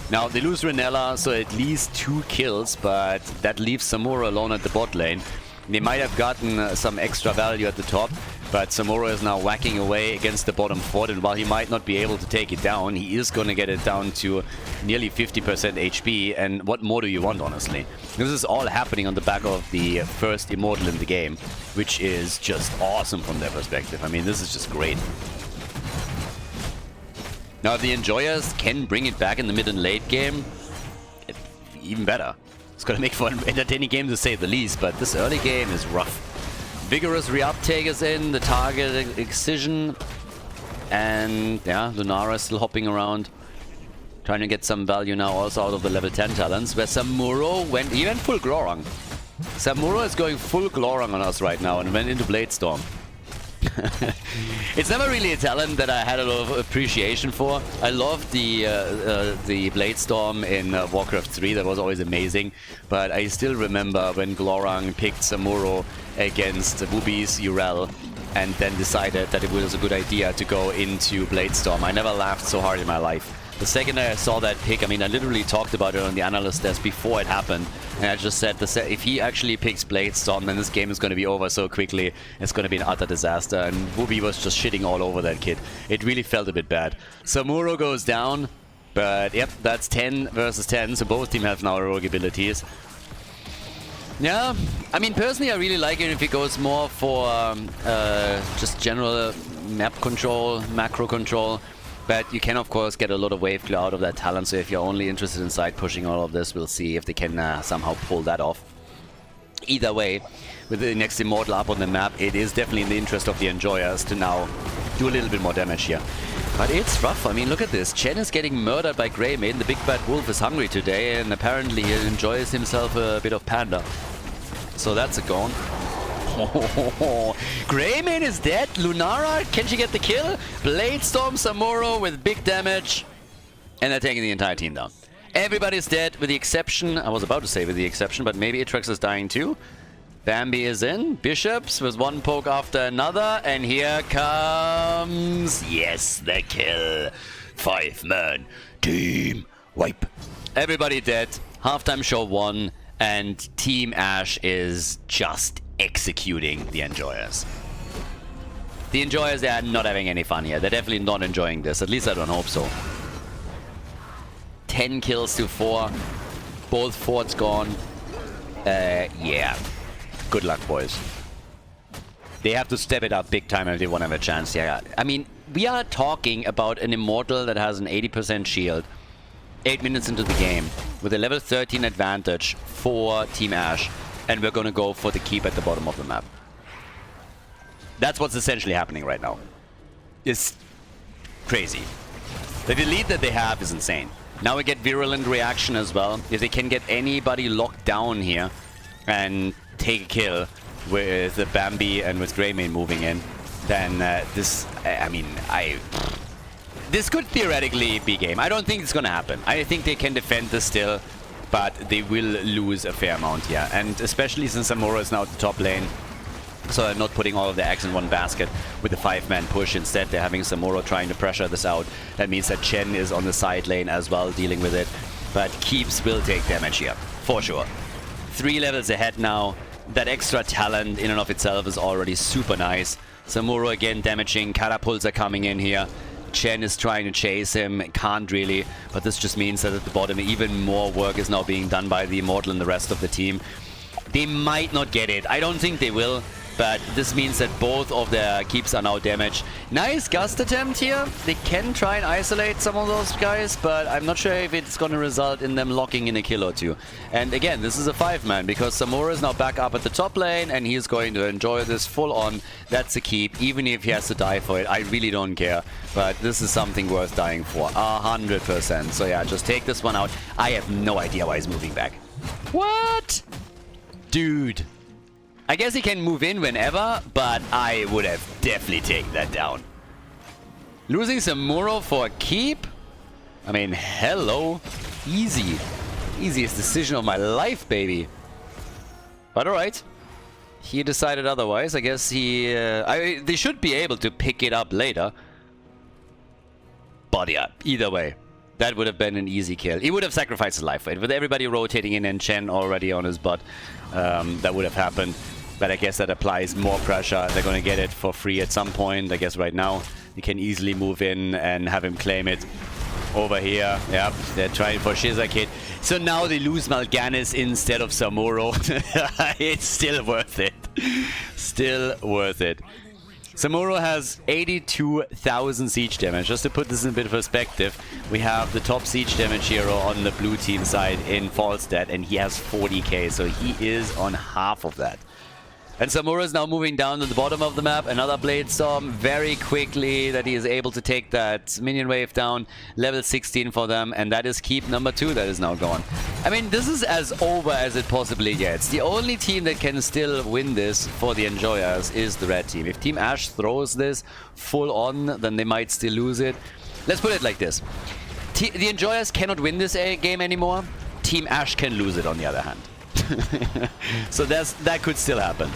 Now, they lose Renella, so at least 2 kills, but that leaves Samura alone at the bot lane. They might have gotten some extra value at the top, but Samura is now whacking away against the bottom fort, and while he might not be able to take it down, he is going to get it down to nearly 50% HP, and what more do you want, honestly? This is all happening on the back of the first Immortal in the game, which is just awesome from their perspective. I mean, this is just great. Now, if the Enjoyers can bring it back in the mid and late game, even better. It's going to make for an entertaining game to say the least, but this early game is rough. Vigorous reuptake is in, the target excision, and yeah, Lunara is still hopping around, trying to get some value now also out of the level 10 talents, where Samuro went full Glorang. Samuro is going full Glorang on us right now and went into Bladestorm. It's never really a talent that I had a lot of appreciation for. I loved the Bladestorm in Warcraft 3. That was always amazing. But I still remember when Glorang picked Samuro against Woobies Urel and then decided that it was a good idea to go into Bladestorm. I never laughed so hard in my life. The second I saw that pick, I mean, I literally talked about it on the analyst desk before it happened. And I just said, if he actually picks Bladestorm, then this game is going to be over so quickly. It's going to be an utter disaster. And Wooby was just shitting all over that kid. It really felt a bit bad. Samuro goes down. But yep, that's 10 versus 10. So both teams have now heroic abilities. Yeah, I mean, personally, I really like it if it goes more for just general map control, macro control. But you can, of course, get a lot of wave clear out of that talent, so if you're only interested in side pushing all of this, we'll see if they can somehow pull that off. Either way, with the next Immortal up on the map, it is definitely in the interest of the Enjoyers to now do a little bit more damage here. But it's rough. I mean, look at this. Chen is getting murdered by Greymane. The big bad wolf is hungry today, and apparently he enjoys himself a bit of panda. So that's a gone. Greymane is dead. Lunara, can she get the kill? Bladestorm Samuro with big damage. And they're taking the entire team down. Everybody's dead with the exception, I was about to say with the exception, but maybe Atrax is dying too. Bambi is in. Bishops with one poke after another. And here comes... Yes, the kill. 5-man team wipe. Everybody dead. Halftime show 1. And Team Ash is just executing the Enjoyers. The Enjoyers, they are not having any fun here. They're definitely not enjoying this. At least I don't hope so. 10 kills to 4. Both forts gone. Yeah. Good luck, boys. They have to step it up big time if they want to have a chance. Yeah. I mean, we are talking about an Immortal that has an 80% shield. 8 minutes into the game. With a level 13 advantage for Team Ash. And we're going to go for the keep at the bottom of the map. That's what's essentially happening right now. It's crazy. The lead that they have is insane. Now we get Virulent Reaction as well. If they can get anybody locked down here and take a kill with the Bambi and with Greymane moving in, then this could theoretically be game. I don't think it's going to happen. I think they can defend this still, but they will lose a fair amount here. And especially since Samura is now at the top lane. So they're not putting all of their eggs in one basket with the 5-man push. Instead, they're having Samuro trying to pressure this out. That means that Chen is on the side lane as well, dealing with it. But Keeps will take damage here, for sure. 3 levels ahead now. That extra talent in and of itself is already super nice. Samuro again damaging. Catapults are coming in here. Chen is trying to chase him, can't really. But this just means that at the bottom, even more work is now being done by the Immortal and the rest of the team. They might not get it. I don't think they will. But this means that both of their keeps are now damaged. Nice gust attempt here. They can try and isolate some of those guys, but I'm not sure if it's going to result in them locking in a kill or two. And again, this is a 5-man because Samura is now back up at the top lane and he's going to enjoy this full on. That's a keep, even if he has to die for it. I really don't care, but this is something worth dying for. 100%. So yeah, just take this one out. I have no idea why he's moving back. What? Dude. I guess he can move in whenever, but I would have definitely taken that down. Losing Samuro for a keep? I mean, hello. Easy. Easiest decision of my life, baby. But alright. He decided otherwise. I guess he... they should be able to pick it up later. But yeah, either way. That would have been an easy kill. He would have sacrificed his life for it. With everybody rotating in and Chen already on his butt, that would have happened. But I guess that applies more pressure. They're going to get it for free at some point. I guess right now you can easily move in and have him claim it. Over here, yep, they're trying for Shizakid. So now they lose Mal'Ganis instead of Samuro. It's still worth it. Still worth it. Samuro has 82,000 siege damage. Just to put this in a bit of perspective, we have the top siege damage hero on the blue team side in Falstad, and he has 40k, so he is on half of that. And Samura is now moving down to the bottom of the map. Another Blade Storm very quickly that he is able to take that minion wave down. Level 16 for them. And that is keep number 2 that is now gone. I mean, this is as over as it possibly gets. The only team that can still win this for the Enjoyers is the red team. If Team Ash throws this full on, then they might still lose it. Let's put it like this. The Enjoyers cannot win this game anymore. Team Ash can lose it on the other hand. So that could still happen.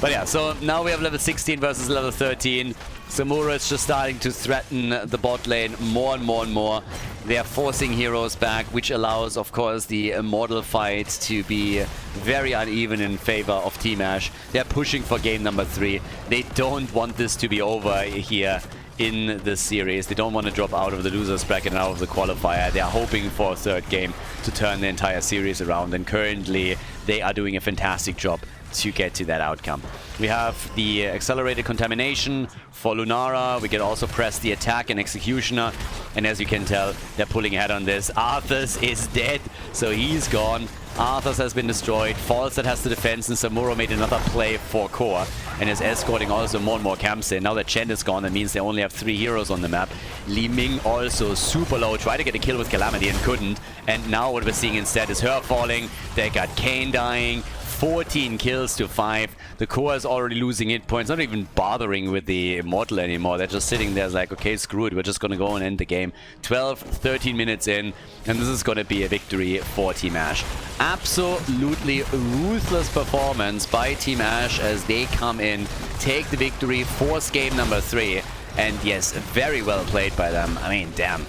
But yeah, so now we have level 16 versus level 13. Samura is just starting to threaten the bot lane more and more and more. They are forcing heroes back, which allows, of course, the Immortal fight to be very uneven in favor of Team Ash. They're pushing for game number 3. They don't want this to be over here in this series. They don't want to drop out of the losers bracket and out of the qualifier. They are hoping for a third game to turn the entire series around, and currently they are doing a fantastic job to get to that outcome. We have the accelerated contamination for Lunara. We can also press the attack and Executioner, and as you can tell, they're pulling ahead on this. Arthas is dead, so he's gone. Arthas has been destroyed. Falstad has the defense, and Samuro made another play for core and is escorting also more and more camps in. Now that Chen is gone, that means they only have 3 heroes on the map. Li Ming also super low, tried to get a kill with Calamity and couldn't. And now what we're seeing instead is her falling. They got Kayn dying. 14 kills to 5. The core is already losing hit points, not even bothering with the Immortal anymore. They're just sitting there like, okay, screw it, we're just gonna go and end the game. 12, 13 minutes in, and this is gonna be a victory for Team Ash. Absolutely ruthless performance by Team Ash as they come in, take the victory, force game number 3. And yes, very well played by them. I mean, damn.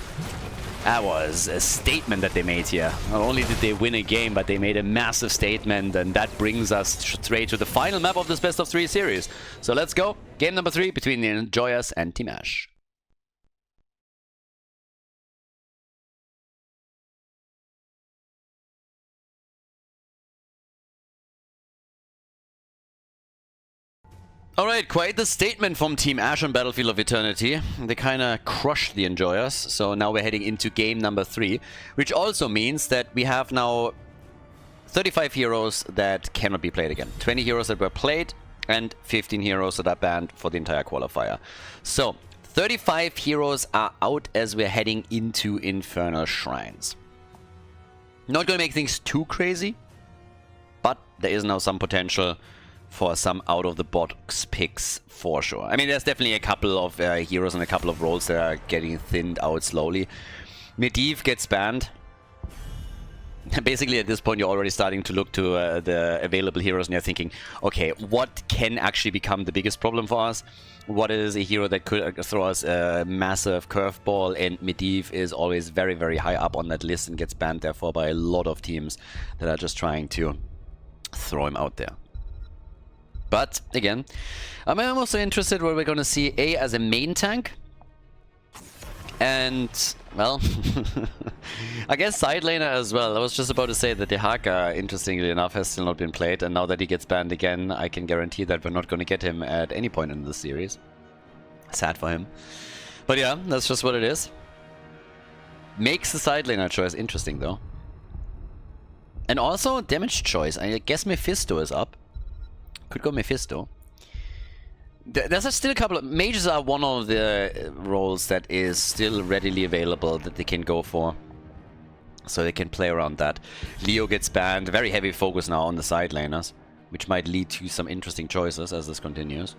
That was a statement that they made here. Not only did they win a game, but they made a massive statement, and that brings us straight to the final map of this best of 3 series. So let's go. Game number 3 between the Enjoyers and Team Ash. Alright, quite the statement from Team Ash on Battlefield of Eternity. They kinda crushed the Enjoyers, so now we're heading into game number 3, which also means that we have now 35 heroes that cannot be played again. 20 heroes that were played, and 15 heroes that are banned for the entire qualifier. So, 35 heroes are out as we're heading into Infernal Shrines. Not gonna make things too crazy, but there is now some potential for some out-of-the-box picks for sure. I mean, there's definitely a couple of heroes and a couple of roles that are getting thinned out slowly. Medivh gets banned. Basically, at this point, you're already starting to look to the available heroes and you're thinking, okay, what can actually become the biggest problem for us? What is a hero that could throw us a massive curveball? And Medivh is always very, very high up on that list and gets banned, therefore, by a lot of teams that are just trying to throw him out there. But, again, I'm also interested what we're going to see A as a main tank. And, well, I guess side laner as well. I was just about to say that the Haka, interestingly enough, has still not been played. And now that he gets banned again, I can guarantee that we're not going to get him at any point in the series. Sad for him. But yeah, that's just what it is. Makes the side laner choice interesting, though. And also, damage choice. I guess Mephisto is up. Could go Mephisto. There's still a couple of... Mages are one of the roles that is still readily available that they can go for. So they can play around that. Leo gets banned. Very heavy focus now on the side laners, which might lead to some interesting choices as this continues.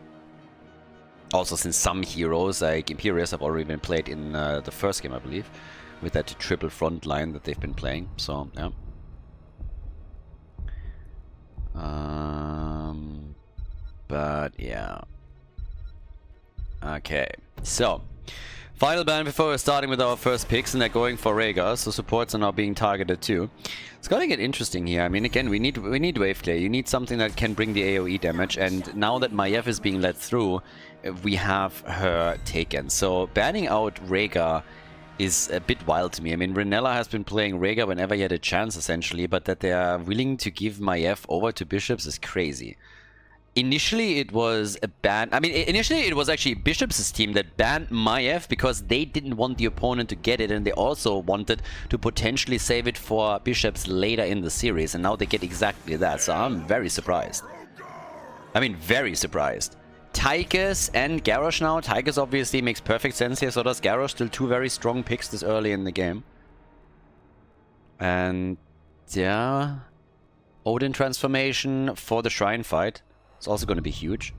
Also, since some heroes, like Imperius, have already been played in the first game, I believe. With that triple front line that they've been playing. So, yeah. But yeah. Okay, so final ban before we're starting with our first picks, and they're going for Rhaegar, so supports are now being targeted too. It's gonna get interesting here. I mean, again, we need wave clear. You need something that can bring the AoE damage, and now that Maiev is being led through, we have her taken. So banning out Rhaegar is a bit wild to me. I mean, Renella has been playing Rhaegar whenever he had a chance, essentially, but that they are willing to give Maiev over to Bishops is crazy. Initially, it was a ban... I mean, initially, it was actually Bishop's team that banned Maiev because they didn't want the opponent to get it, and they also wanted to potentially save it for Bishops later in the series, and now they get exactly that, so I'm very surprised. I mean, very surprised. Tychus and Garrosh now. Tychus obviously makes perfect sense here, so does Garrosh. Still two very strong picks this early in the game. And yeah, Odin transformation for the Shrine fight. It's also going to be huge.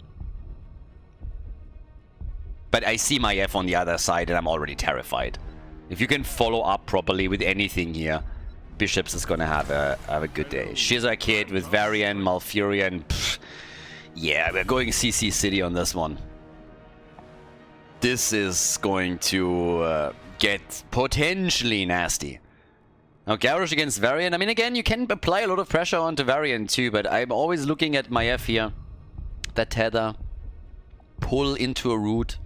But I see Maiev on the other side and I'm already terrified. If you can follow up properly with anything here, Bishops is going to have a good day. Shizar Kid with Varian, Malfurion. Pfft. Yeah, we're going CC City on this one. This is going to get potentially nasty. Now, Garrosh against Varian. I mean, again, you can apply a lot of pressure onto Varian too, but I'm always looking at Maiev here. That tether. Pull into a root.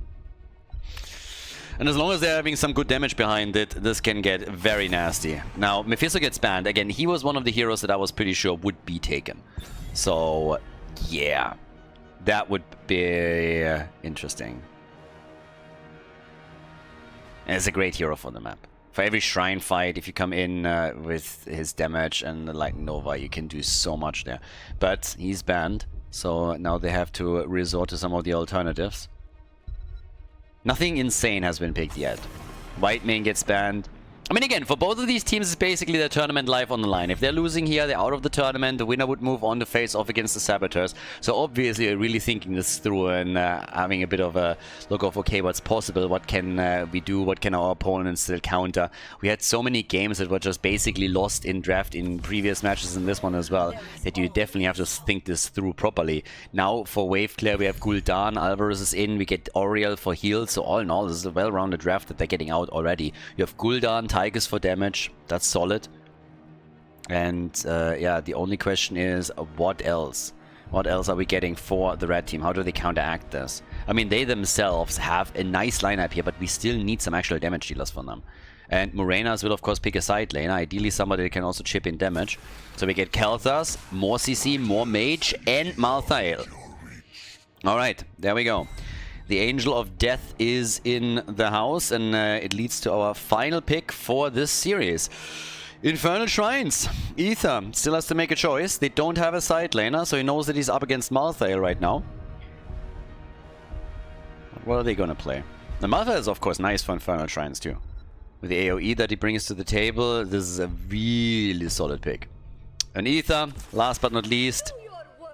And as long as they're having some good damage behind it, this can get very nasty. Now, Mephisto gets banned. Again, he was one of the heroes that I was pretty sure would be taken. So, yeah. That would be interesting. And it's a great hero for the map. For every Shrine fight, if you come in with his damage and the Light Nova, you can do so much there. But he's banned, so now they have to resort to some of the alternatives. Nothing insane has been picked yet. White Mane gets banned. I mean, again, for both of these teams, it's basically their tournament life on the line. If they're losing here, they're out of the tournament. The winner would move on to face off against the Saboteurs. So obviously, we're really thinking this through and having a bit of a look of, okay, what's possible? What can we do? What can our opponents still counter? We had so many games that were just basically lost in draft in previous matches in this one as well, that you definitely have to think this through properly. Now, for Wave Clear, we have Gul'dan, Alvarez is in, we get Oriel for heals. So all in all, this is a well-rounded draft that they're getting out already. You have Gul'dan, Tigers for damage, that's solid. And yeah, the only question is, what else? What else are we getting for the red team? How do they counteract this? I mean, they themselves have a nice lineup here, but we still need some actual damage dealers from them. And Morenas will of course pick a side lane, ideally somebody that can also chip in damage. So we get Khaldor, more CC, more mage, and Malthael. Alright, there we go. The Angel of Death is in the house, and it leads to our final pick for this series. Infernal Shrines. Ether still has to make a choice. They don't have a side laner, so he knows that he's up against Malthael right now. What are they gonna play? The Malthael is of course nice for Infernal Shrines too. With the AoE that he brings to the table, this is a really solid pick. And Ether, last but not least,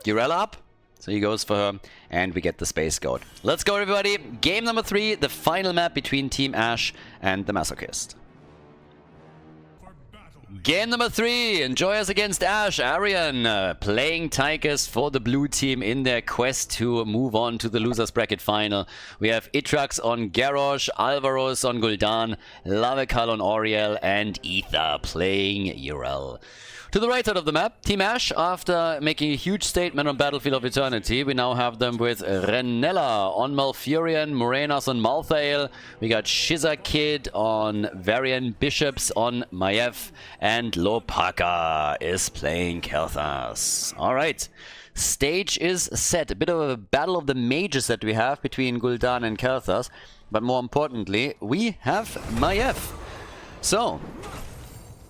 Girella up. So he goes for her, and we get the Space Goat. Let's go, everybody. Game number 3, the final map between Team Ashe and the Masochist. Game number 3, enjoy us against Ashe. Arian playing Tigers for the blue team in their quest to move on to the losers bracket final. We have Itrax on Garrosh, Alvaros on Gul'dan, Lavekal on Oriel, and Ether playing Yrel. To the right side of the map, Team Ashe, after making a huge statement on Battlefield of Eternity, we now have them with Renella on Malfurion, Morenas on Malthael, we got Shizakid on Varian, Bishops on Maiev, and Lopaka is playing Kel'Thas. Alright, stage is set. A bit of a battle of the mages that we have between Gul'dan and Kel'Thas, but more importantly, we have Maiev. So,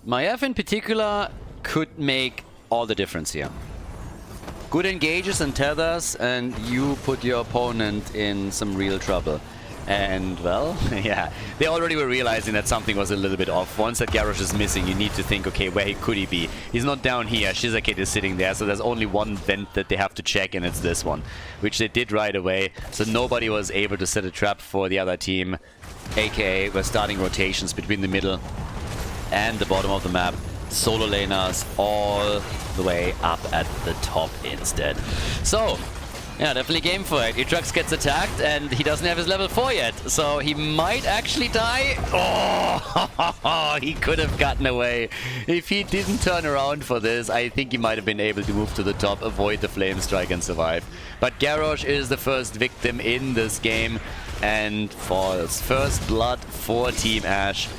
Maiev in particular could make all the difference here. Good engages and tethers, and you put your opponent in some real trouble. And, well, yeah, they already were realizing that something was a little bit off. Once that Garrosh is missing, you need to think, okay, where could he be? He's not down here, Shizakid is sitting there, so there's only one vent that they have to check, and it's this one, which they did right away. So nobody was able to set a trap for the other team, aka we're starting rotations between the middle and the bottom of the map. Solo laners all the way up at the top instead. So, yeah, definitely game for it. Itrax gets attacked and he doesn't have his level 4 yet, so he might actually die. Oh, he could have gotten away. If he didn't turn around for this, I think he might have been able to move to the top, avoid the flame strike and survive. But Garrosh is the first victim in this game and falls. First blood for Team Ashe.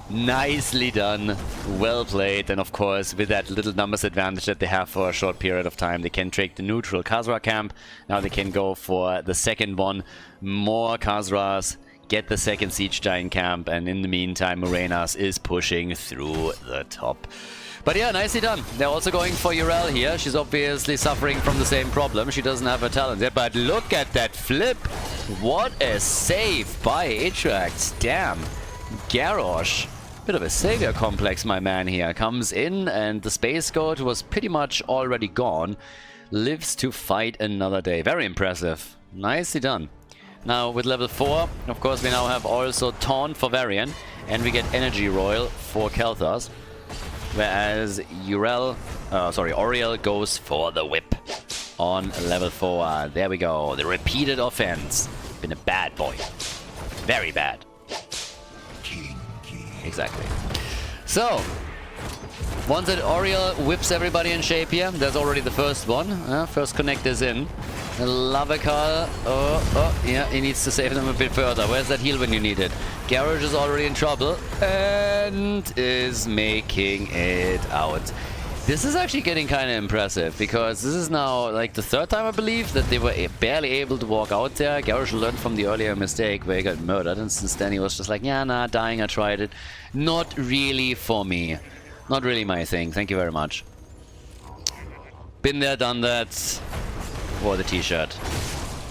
Nicely done, well played, and of course with that little numbers advantage that they have for a short period of time, they can take the neutral Khazra camp. Now they can go for the second one, more Khazras, get the second Siege Giant camp, and in the meantime Morenas is pushing through the top. But yeah, nicely done. They're also going for Yrel here. She's obviously suffering from the same problem. She doesn't have her talent yet, but look at that flip! What a save by Itrax, damn. Garrosh. Bit of a savior complex, my man here. Comes in, and the Space Goat, who was pretty much already gone, lives to fight another day. Very impressive. Nicely done. Now, with level 4, of course, we now have also Taunt for Varian, and we get Energy Royal for Kel'Thas. Whereas Oriel goes for the Whip on level 4. There we go. The repeated offense. Been a bad boy. Very bad. Exactly. So, once that Oriel whips everybody in shape here, there's already the first one. First connect is in. Lavekal, yeah, he needs to save them a bit further. Where's that heal when you need it? Garrosh is already in trouble and is making it out. This is actually getting kind of impressive, because this is now like the third time, I believe, that they were barely able to walk out there. Garrosh learned from the earlier mistake where he got murdered, and since then he was just like, yeah, nah, dying, I tried it. Not really for me. Not really my thing. Thank you very much. Been there, done that. Wore the t-shirt.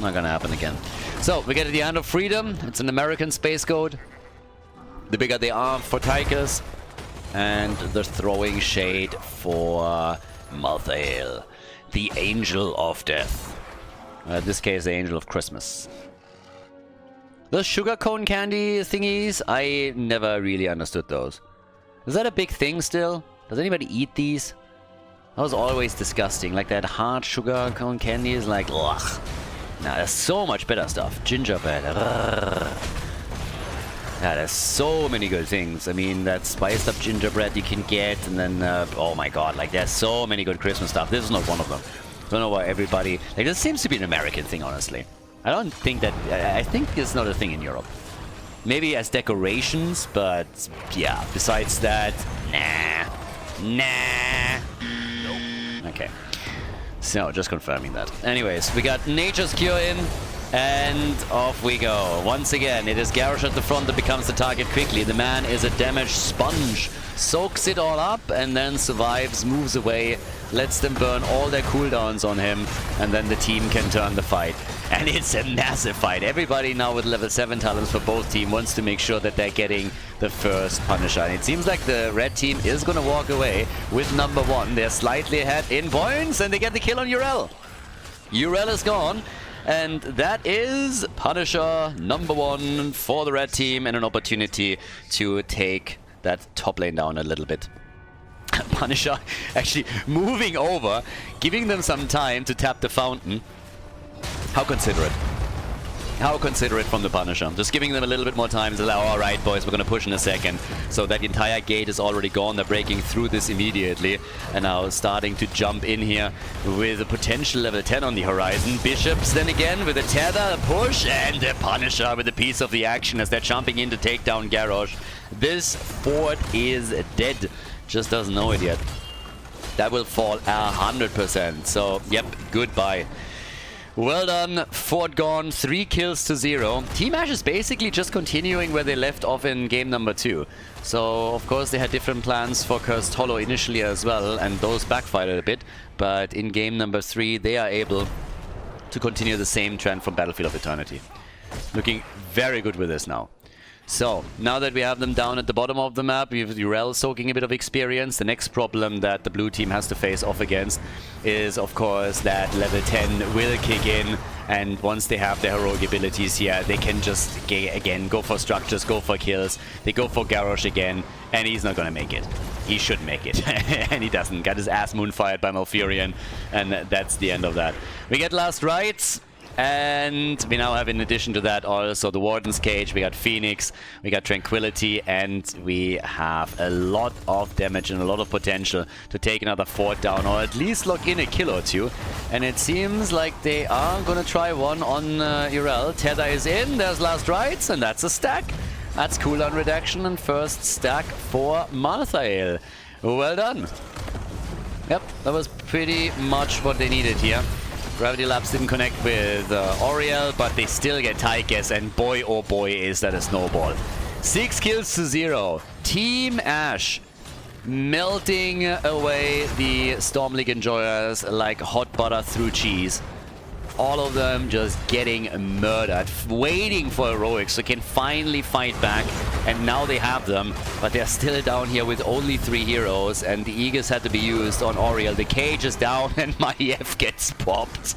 Not gonna happen again. So, we get to the Hand of Freedom. It's an American Space Goat. the bigger they are for Tigers. And they're throwing shade for Malthael, the Angel of Death. In this case, the Angel of Christmas. Those sugar cone candy thingies, I never really understood those. Is that a big thing still? Does anybody eat these? That was always disgusting. Like that hard sugar cone candy is like, ugh. Nah, there's so much better stuff. Gingerbread. Yeah, there's so many good things. I mean, that spiced up gingerbread you can get, and then, oh my god, like there's so many good Christmas stuff. This is not one of them. Don't know why everybody... Like, this seems to be an American thing, honestly. I don't think that... I think it's not a thing in Europe. Maybe as decorations, but yeah, besides that, nah. Nope. Okay. So, just confirming that. Anyways, we got Nature's Cure in, and off we go. Once again, it is Garrosh at the front that becomes the target quickly. The man is a damage sponge. Soaks it all up and then survives, moves away, lets them burn all their cooldowns on him, and then the team can turn the fight. And it's a massive fight. Everybody now with level 7 talents for both teams wants to make sure that they're getting the first Punisher. And it seems like the red team is going to walk away with number 1. They're slightly ahead in points, and they get the kill on Urel. Urel is gone. And that is Punisher number 1 for the red team, and an opportunity to take that top lane down a little bit. Punisher actually moving over, giving them some time to tap the fountain. How considerate. How considerate from the Punisher. Just giving them a little bit more time to allow, alright boys, we're gonna push in a second. So that entire gate is already gone. They're breaking through this immediately. And now starting to jump in here with a potential level 10 on the horizon. Bishops then again with a tether, a push, and the Punisher with a piece of the action as they're jumping in to take down Garrosh. This fort is dead. Just doesn't know it yet. That will fall 100%. So, yep, goodbye. Well done, fort gone, 3 kills to 0. Team Ash is basically just continuing where they left off in game number 2. So, of course, they had different plans for Cursed Hollow initially as well, and those backfired a bit. But in game number 3, they are able to continue the same trend from Battlefield of Eternity. Looking very good with this now. So, now that we have them down at the bottom of the map, we have Urel soaking a bit of experience. The next problem that the blue team has to face off against is, of course, that level 10 will kick in. And once they have their heroic abilities here, they can just, again, go for structures, go for kills. They go for Garrosh again, and he's not gonna make it. He should make it, and he doesn't. Got his ass moonfired by Malfurion, and that's the end of that. We get last rites. And we now have, in addition to that, also the Warden's Cage, we got Phoenix, we got Tranquility, and we have a lot of damage and a lot of potential to take another fort down, or at least lock in a kill or two. And it seems like they are going to try one on Urel. Tether is in, there's last rites, and that's a stack. That's cooldown reduction and first stack for Malthael. Well done. Yep, that was pretty much what they needed here. Gravity Labs didn't connect with Oriel, but they still get Tigers, and boy oh boy is that a snowball. 6 kills to 0. Team Ash melting away the Storm League enjoyers like hot butter through cheese. All of them just getting murdered, waiting for heroics so can finally fight back, and now they have them, but they're still down here with only 3 heroes, and the Aegis had to be used on Oriel. The cage is down and Maiev gets popped.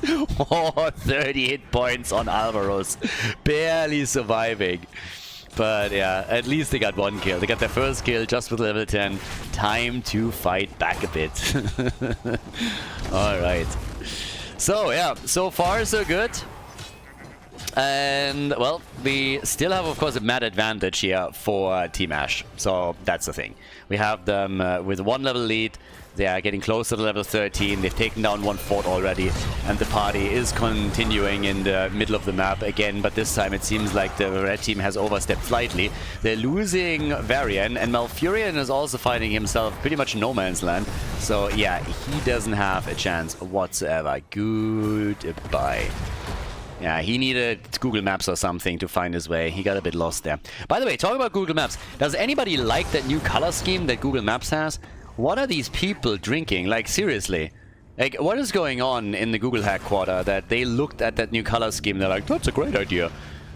Oh, 30 hit points on Alvaros, barely surviving. But yeah, at least they got 1 kill. They got their first kill just with level 10. Time to fight back a bit. Alright. So yeah, so far so good. And well, we still have of course a mad advantage here for Team Ash. So that's the thing. We have them with 1 level lead. They are getting close to the level 13. They've taken down 1 fort already, and the party is continuing in the middle of the map again, but this time it seems like the red team has overstepped slightly. They're losing Varian, and Malfurion is also finding himself pretty much in no man's land. So yeah, he doesn't have a chance whatsoever. Goodbye. Yeah, he needed Google Maps or something to find his way. He got a bit lost there. By the way, talking about Google Maps, does anybody like that new color scheme that Google Maps has? What are these people drinking? Like, seriously. Like, what is going on in the Google headquarters that they looked at that new color scheme? They're like, that's a great idea.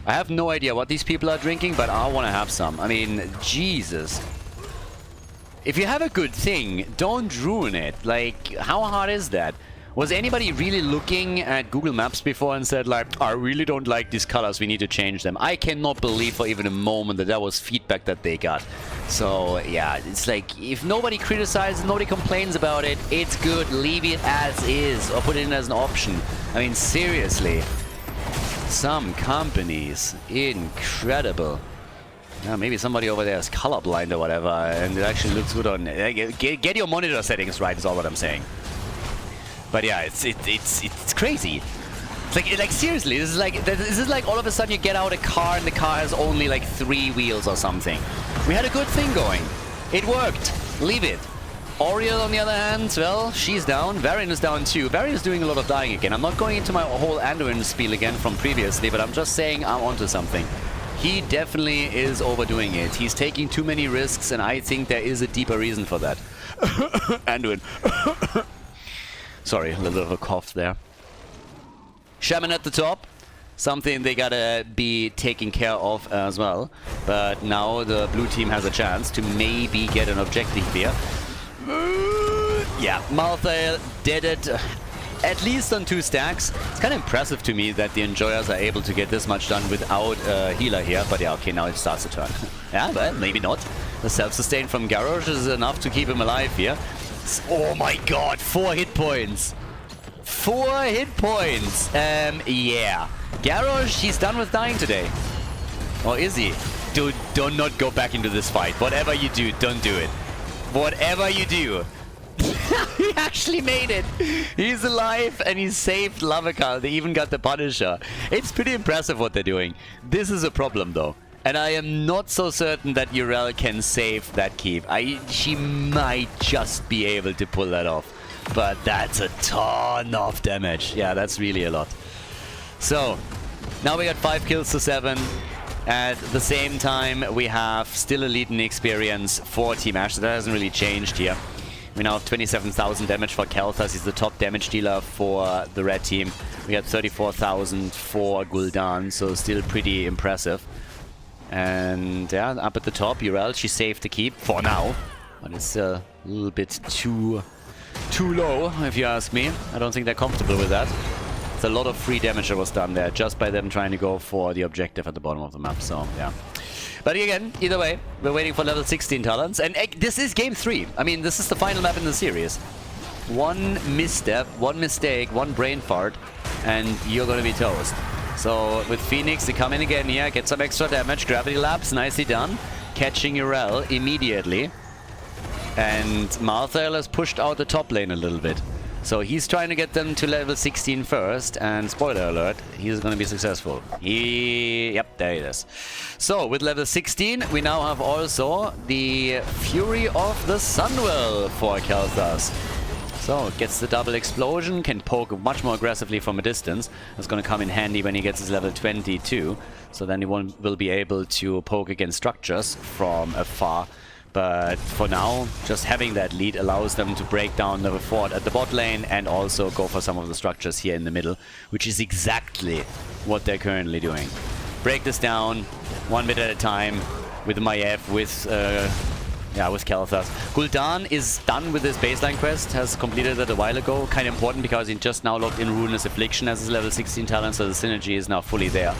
I have no idea what these people are drinking, but I want to have some. I mean, Jesus. If you have a good thing, don't ruin it. Like, how hard is that? Was anybody really looking at Google Maps before and said, like, I really don't like these colors, we need to change them? I cannot believe for even a moment that that was feedback that they got. So, yeah, it's like, if nobody criticizes, nobody complains about it, it's good, leave it as is, or put it in as an option. I mean, seriously. Some companies, incredible. Yeah, maybe somebody over there is colorblind or whatever, and it actually looks good on... Get your monitor settings right is all what I'm saying. But yeah, it's crazy. It's like seriously, this is like all of a sudden you get out a car and the car has only like 3 wheels or something. We had a good thing going. It worked. Leave it. Oriel, on the other hand, well, she's down. Varian is down too. Varian is doing a lot of dying again. I'm not going into my whole Anduin spiel again from previously, but I'm just saying I'm onto something. He definitely is overdoing it. He's taking too many risks, and I think there is a deeper reason for that. Anduin. Sorry, a little bit of a cough there. Shaman at the top. Something they gotta be taken care of as well. But now the blue team has a chance to maybe get an objective here. Yeah, Malthael did it at least on 2 stacks. It's kind of impressive to me that the Enjoyers are able to get this much done without a healer here. But yeah, okay, now it starts to turn. Yeah, well, maybe not. The self-sustain from Garrosh is enough to keep him alive here. Oh my god, 4 hit points. 4 hit points. Yeah. Garrosh, he's done with dying today. Or is he? Dude, do not go back into this fight. Whatever you do, don't do it. Whatever you do. He actually made it. He's alive and he saved Lavakal. They even got the Punisher. It's pretty impressive what they're doing. This is a problem though. And I am not so certain that Yrel can save that keep. She might just be able to pull that off. But that's a ton of damage. Yeah, that's really a lot. So, now we got 5 kills to 7. At the same time, we have still elite in experience for Team Ash. So that hasn't really changed here. We now have 27,000 damage for Kel'Thas. He's the top damage dealer for the red team. We got 34,000 for Gul'dan, so still pretty impressive. And yeah, up at the top, Yrel, she saved the keep for now. But it's a little bit too low, if you ask me. I don't think they're comfortable with that. It's a lot of free damage that was done there, just by them trying to go for the objective at the bottom of the map, so yeah. But again, either way, we're waiting for level 16 talents. And this is game 3. I mean, this is the final map in the series. One misstep, one mistake, one brain fart, and you're gonna be toast. So with Phoenix, they come in again here, get some extra damage. Gravity Lapse, nicely done. Catching Yrel immediately. And Malthael has pushed out the top lane a little bit. So he's trying to get them to level 16 first, and spoiler alert, he's going to be successful. Yep, there it is. So with level 16, we now have also the Fury of the Sunwell for Kel'Thas. So gets the double explosion, can poke much more aggressively from a distance. That's going to come in handy when he gets his level 22. So then he will be able to poke against structures from afar. But for now, just having that lead allows them to break down the fort at the bot lane and also go for some of the structures here in the middle, which is exactly what they're currently doing. Break this down one bit at a time with Maiev, with Kel'Thas. Gul'dan is done with his baseline quest, has completed it a while ago. Kind of important because he just now locked in Ruinous Affliction as his level 16 talent, so the synergy is now fully there.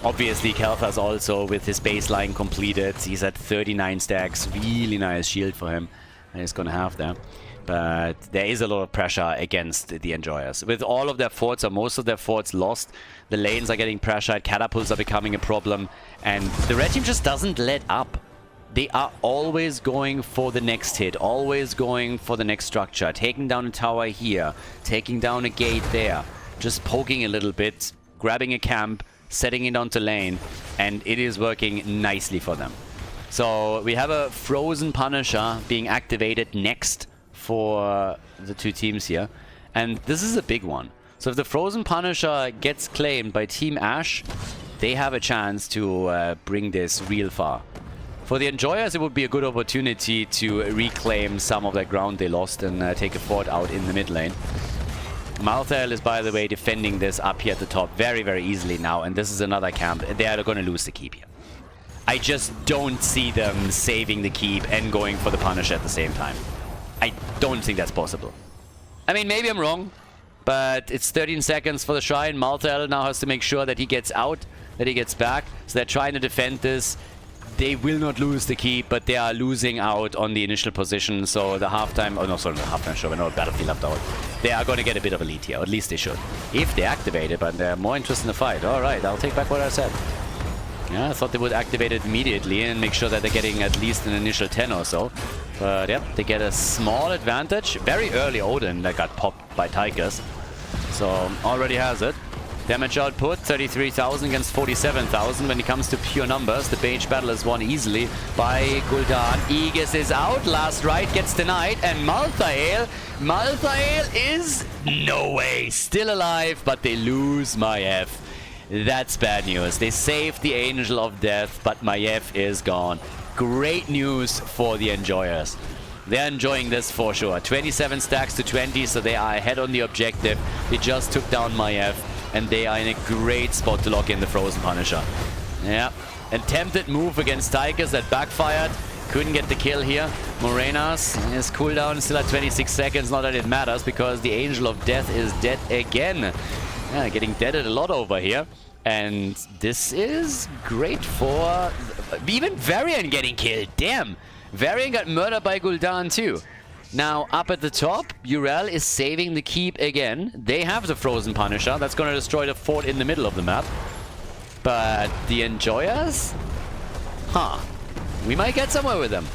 Obviously, Kel'Thas also with his baseline completed. He's at 39 stacks. Really nice shield for him. And he's going to have that. But there is a lot of pressure against the Enjoyers. With all of their forts, or most of their forts lost, the lanes are getting pressured. Catapults are becoming a problem. And the red team just doesn't let up. They are always going for the next hit. Always going for the next structure. Taking down a tower here. Taking down a gate there. Just poking a little bit. Grabbing a camp. Setting it onto lane, and it is working nicely for them. So we have a Frozen Punisher being activated next for the two teams here, and this is a big one. So if the Frozen Punisher gets claimed by Team Ash, they have a chance to bring this real far. For the Enjoyers, it would be a good opportunity to reclaim some of that ground they lost and take a fort out in the mid lane. Malthael is, by the way, defending this up here at the top very, very easily now. And this is another camp. They are going to lose the keep here. I just don't see them saving the keep and going for the punish at the same time. I don't think that's possible. I mean, maybe I'm wrong, but it's 13 seconds for the Shrine. Malthael now has to make sure that he gets out, that he gets back. So they're trying to defend this. They will not lose the keep, but they are losing out on the initial position. So the halftime, oh no, sorry, the halftime show, no battlefield left out. They are going to get a bit of a lead here, or at least they should. If they activate it, but they're more interested in the fight. All right, I'll take back what I said. Yeah, I thought they would activate it immediately and make sure that they're getting at least an initial 10 or so. But yep, they get a small advantage. Very early Odin that got popped by Tigers. So already has it. Damage output, 33,000 against 47,000. When it comes to pure numbers, the Mage battle is won easily by Gul'dan. Aegis is out, last right gets denied, and Malthael is, no way, still alive, but they lose Maiev. That's bad news. They saved the Angel of Death, but Maiev is gone. Great news for the Enjoyers. They're enjoying this for sure. 27 stacks to 20, so they are ahead on the objective. They just took down Maiev, and they are in a great spot to lock in the Frozen Punisher. Yeah, attempted move against Tigers that backfired. Couldn't get the kill here. Morenas, his cooldown is still at 26 seconds. Not that it matters, because the Angel of Death is dead again. Yeah, getting deaded a lot over here. And this is great for even Varian getting killed. Damn! Varian got murdered by Gul'dan too. Now, up at the top, Yrel is saving the keep again. They have the Frozen Punisher. That's going to destroy the fort in the middle of the map. But the Enjoyers? Huh. We might get somewhere with them.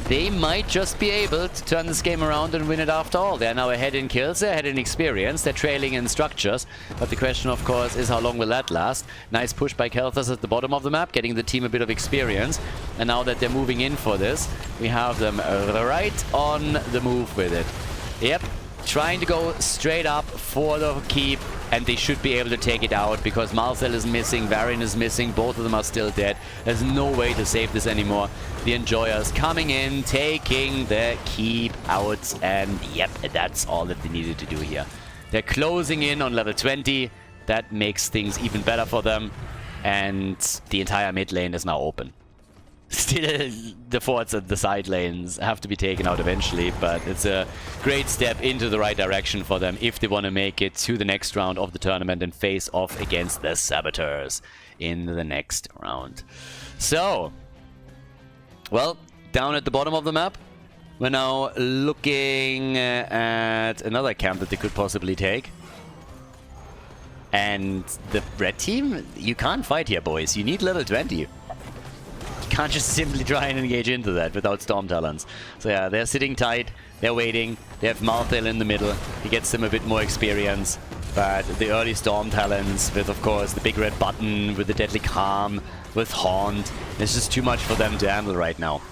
They might just be able to turn this game around and win it after all. They're now ahead in kills, they're ahead in experience, they're trailing in structures. But the question, of course, is how long will that last? Nice push by Khaldor at the bottom of the map, getting the team a bit of experience. And now that they're moving in for this, we have them right on the move with it. Yep, trying to go straight up for the keep. And they should be able to take it out, because Malthael is missing, Varian is missing, both of them are still dead. There's no way to save this anymore. The Enjoyers coming in, taking the keep out, and yep, that's all that they needed to do here. They're closing in on level 20. That makes things even better for them. And the entire mid lane is now open. Still, the forts at the side lanes have to be taken out eventually, but it's a great step into the right direction for them if they want to make it to the next round of the tournament and face off against the Saboteurs in the next round. So, well, down at the bottom of the map, we're now looking at another camp that they could possibly take. And the red team, you can't fight here, boys. You need level 20. Can't just simply try and engage into that without Storm Talons. So yeah, they're sitting tight, they're waiting, they have Malthael in the middle, he gets them a bit more experience, but the early Storm Talons with, of course, the big red button, with the Deadly Calm, with Haunt, it's just too much for them to handle right now.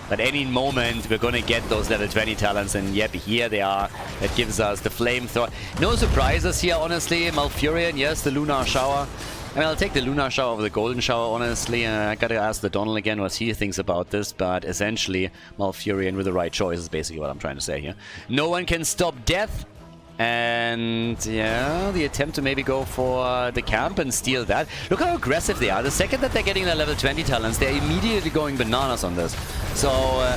But any moment we're gonna get those level 20 talents, and yep, here they are. That gives us the Flamethrower. No surprises here, honestly. Malfurion, yes, the Lunar Shower. I mean, I'll take the Lunar Shower over the Golden Shower, honestly. I gotta ask the Donald again what he thinks about this, but essentially, Malfurion with the right choice is basically what I'm trying to say here. No one can stop death. And yeah, the attempt to maybe go for the camp and steal that. Look how aggressive they are. The second that they're getting their level 20 talents, they're immediately going bananas on this. So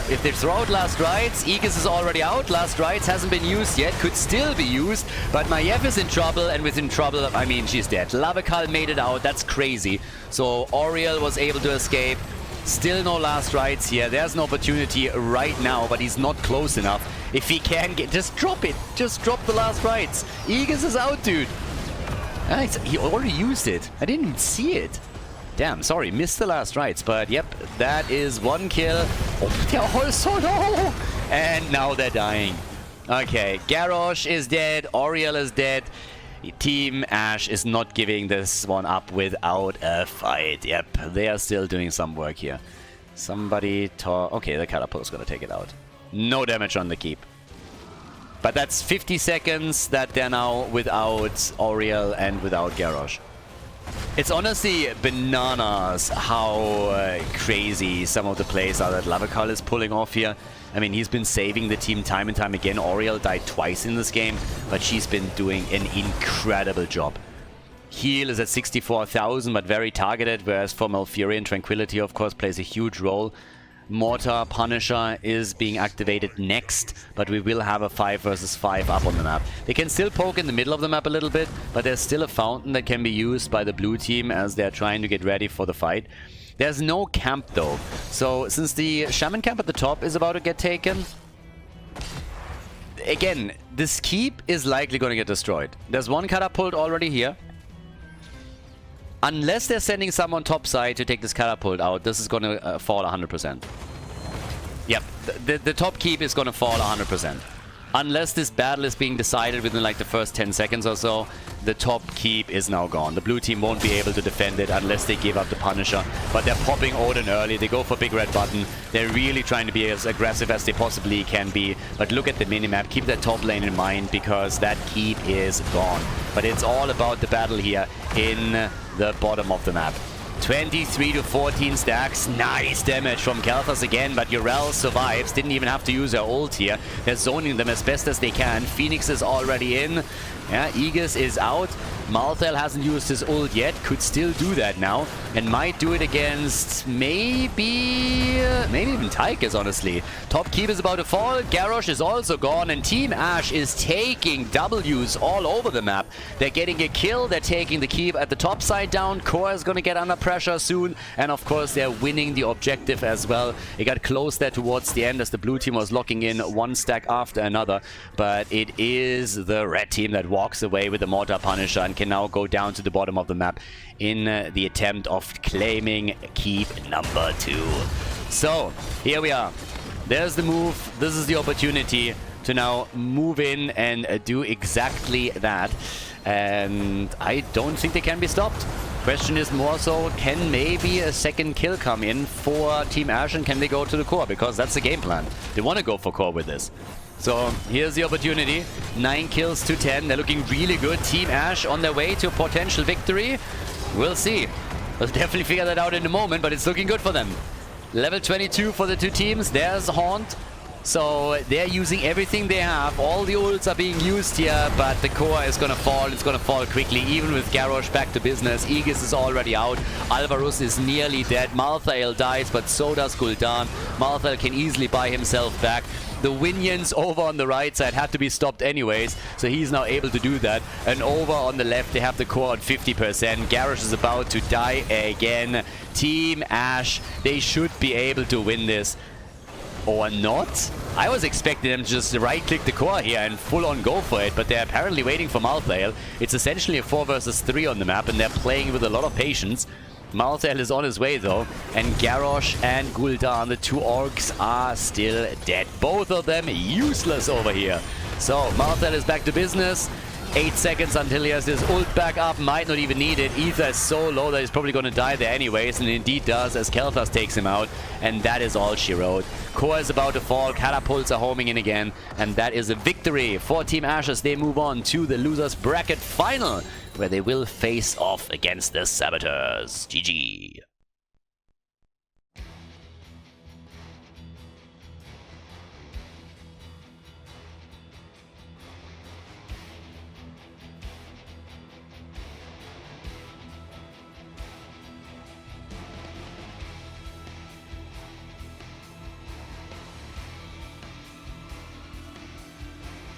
if they throw out Last Rites, Aegis is already out. Last Rites hasn't been used yet, could still be used. But Maiev is in trouble, and within trouble, I mean, she's dead. Lavakal made it out, that's crazy. So Auriel was able to escape. Still no Last Rites here. There's an opportunity right now, but he's not close enough. If he can get... Just drop it. Just drop the Last Rites. Aegis is out, dude. He already used it. I didn't even see it. Damn, sorry. Missed the Last Rites. But yep, that is one kill. Oh, they're also... No! And now they're dying. Okay, Garrosh is dead. Auriel is dead. Team Ash is not giving this one up without a fight. Yep, they are still doing some work here. Somebody talk... Okay, the Catapult is going to take it out. No damage on the keep. But that's 50 seconds that they're now without Auriel and without Garrosh. It's honestly bananas how crazy some of the plays are that Lavakal is pulling off here. I mean, he's been saving the team time and time again. Oriel died twice in this game, but she's been doing an incredible job. Heal is at 64,000, but very targeted, whereas for Malfurion, Tranquility, of course, plays a huge role. Mortar Punisher is being activated next, but we will have a 5 versus 5 up on the map. They can still poke in the middle of the map a little bit, but there's still a fountain that can be used by the blue team as they're trying to get ready for the fight. There's no camp though, so since the Shaman camp at the top is about to get taken, again, this keep is likely going to get destroyed. There's one catapult already here. Unless they're sending someone topside to take this catapult out, this is going to fall 100%. Yep, the top keep is going to fall 100%. Unless this battle is being decided within like the first 10 seconds or so, the top keep is now gone. The blue team won't be able to defend it unless they give up the Punisher. But they're popping Odin early. They go for big red button. They're really trying to be as aggressive as they possibly can be. But look at the minimap. Keep that top lane in mind because that keep is gone. But it's all about the battle here in the bottom of the map. 23 to 14 stacks. Nice damage from Kalthas again, but Urel survives. Didn't even have to use her ult here. They're zoning them as best as they can. Phoenix is already in. Yeah, Aegis is out. Malthael hasn't used his ult yet. Could still do that now. And might do it against maybe even Tychus, honestly. Top keep is about to fall. Garrosh is also gone. And Team Ashe is taking Ws all over the map. They're getting a kill. They're taking the keep at the top side down. Core is going to get under pressure soon. And of course, they're winning the objective as well. It got close there towards the end as the blue team was locking in one stack after another. But it is the red team that walks away with the Mortar Punisher and can now go down to the bottom of the map in the attempt of claiming keep number 2. So, here we are. There's the move. This is the opportunity to now move in and do exactly that. And I don't think they can be stopped. Question is more so, can maybe a second kill come in for Team Ashe and can they go to the core? Because that's the game plan. They want to go for core with this. So here's the opportunity. 9 kills to 10. They're looking really good. Team Ashe on their way to a potential victory. We'll see. We'll definitely figure that out in a moment, but it's looking good for them. Level 22 for the two teams. There's Haunt. So they're using everything they have. All the ults are being used here, but the core is going to fall. It's going to fall quickly, even with Garrosh back to business. Aegis is already out. Alvarus is nearly dead. Malthael dies, but so does Gul'dan. Malthael can easily buy himself back. The Winions over on the right side had to be stopped anyways, so he's now able to do that. And over on the left, they have the core on 50%. Garrosh is about to die again. Team Ashe, they should be able to win this. Or not? I was expecting them to just right-click the core here and full-on go for it, but they're apparently waiting for Malthael. It's essentially a 4 versus 3 on the map, and they're playing with a lot of patience. Malthael is on his way, though, and Garrosh and Gul'dan, the two orcs, are still dead. Both of them useless over here. So, Malthael is back to business. 8 seconds until he has his ult back up. Might not even need it. Ether is so low that he's probably going to die there anyways. And indeed does as Kalthas takes him out. And that is all she wrote. Core is about to fall. Catapults are homing in again. And that is a victory for Team Ashe as they move on to the losers bracket final, where they will face off against the Saboteurs. GG.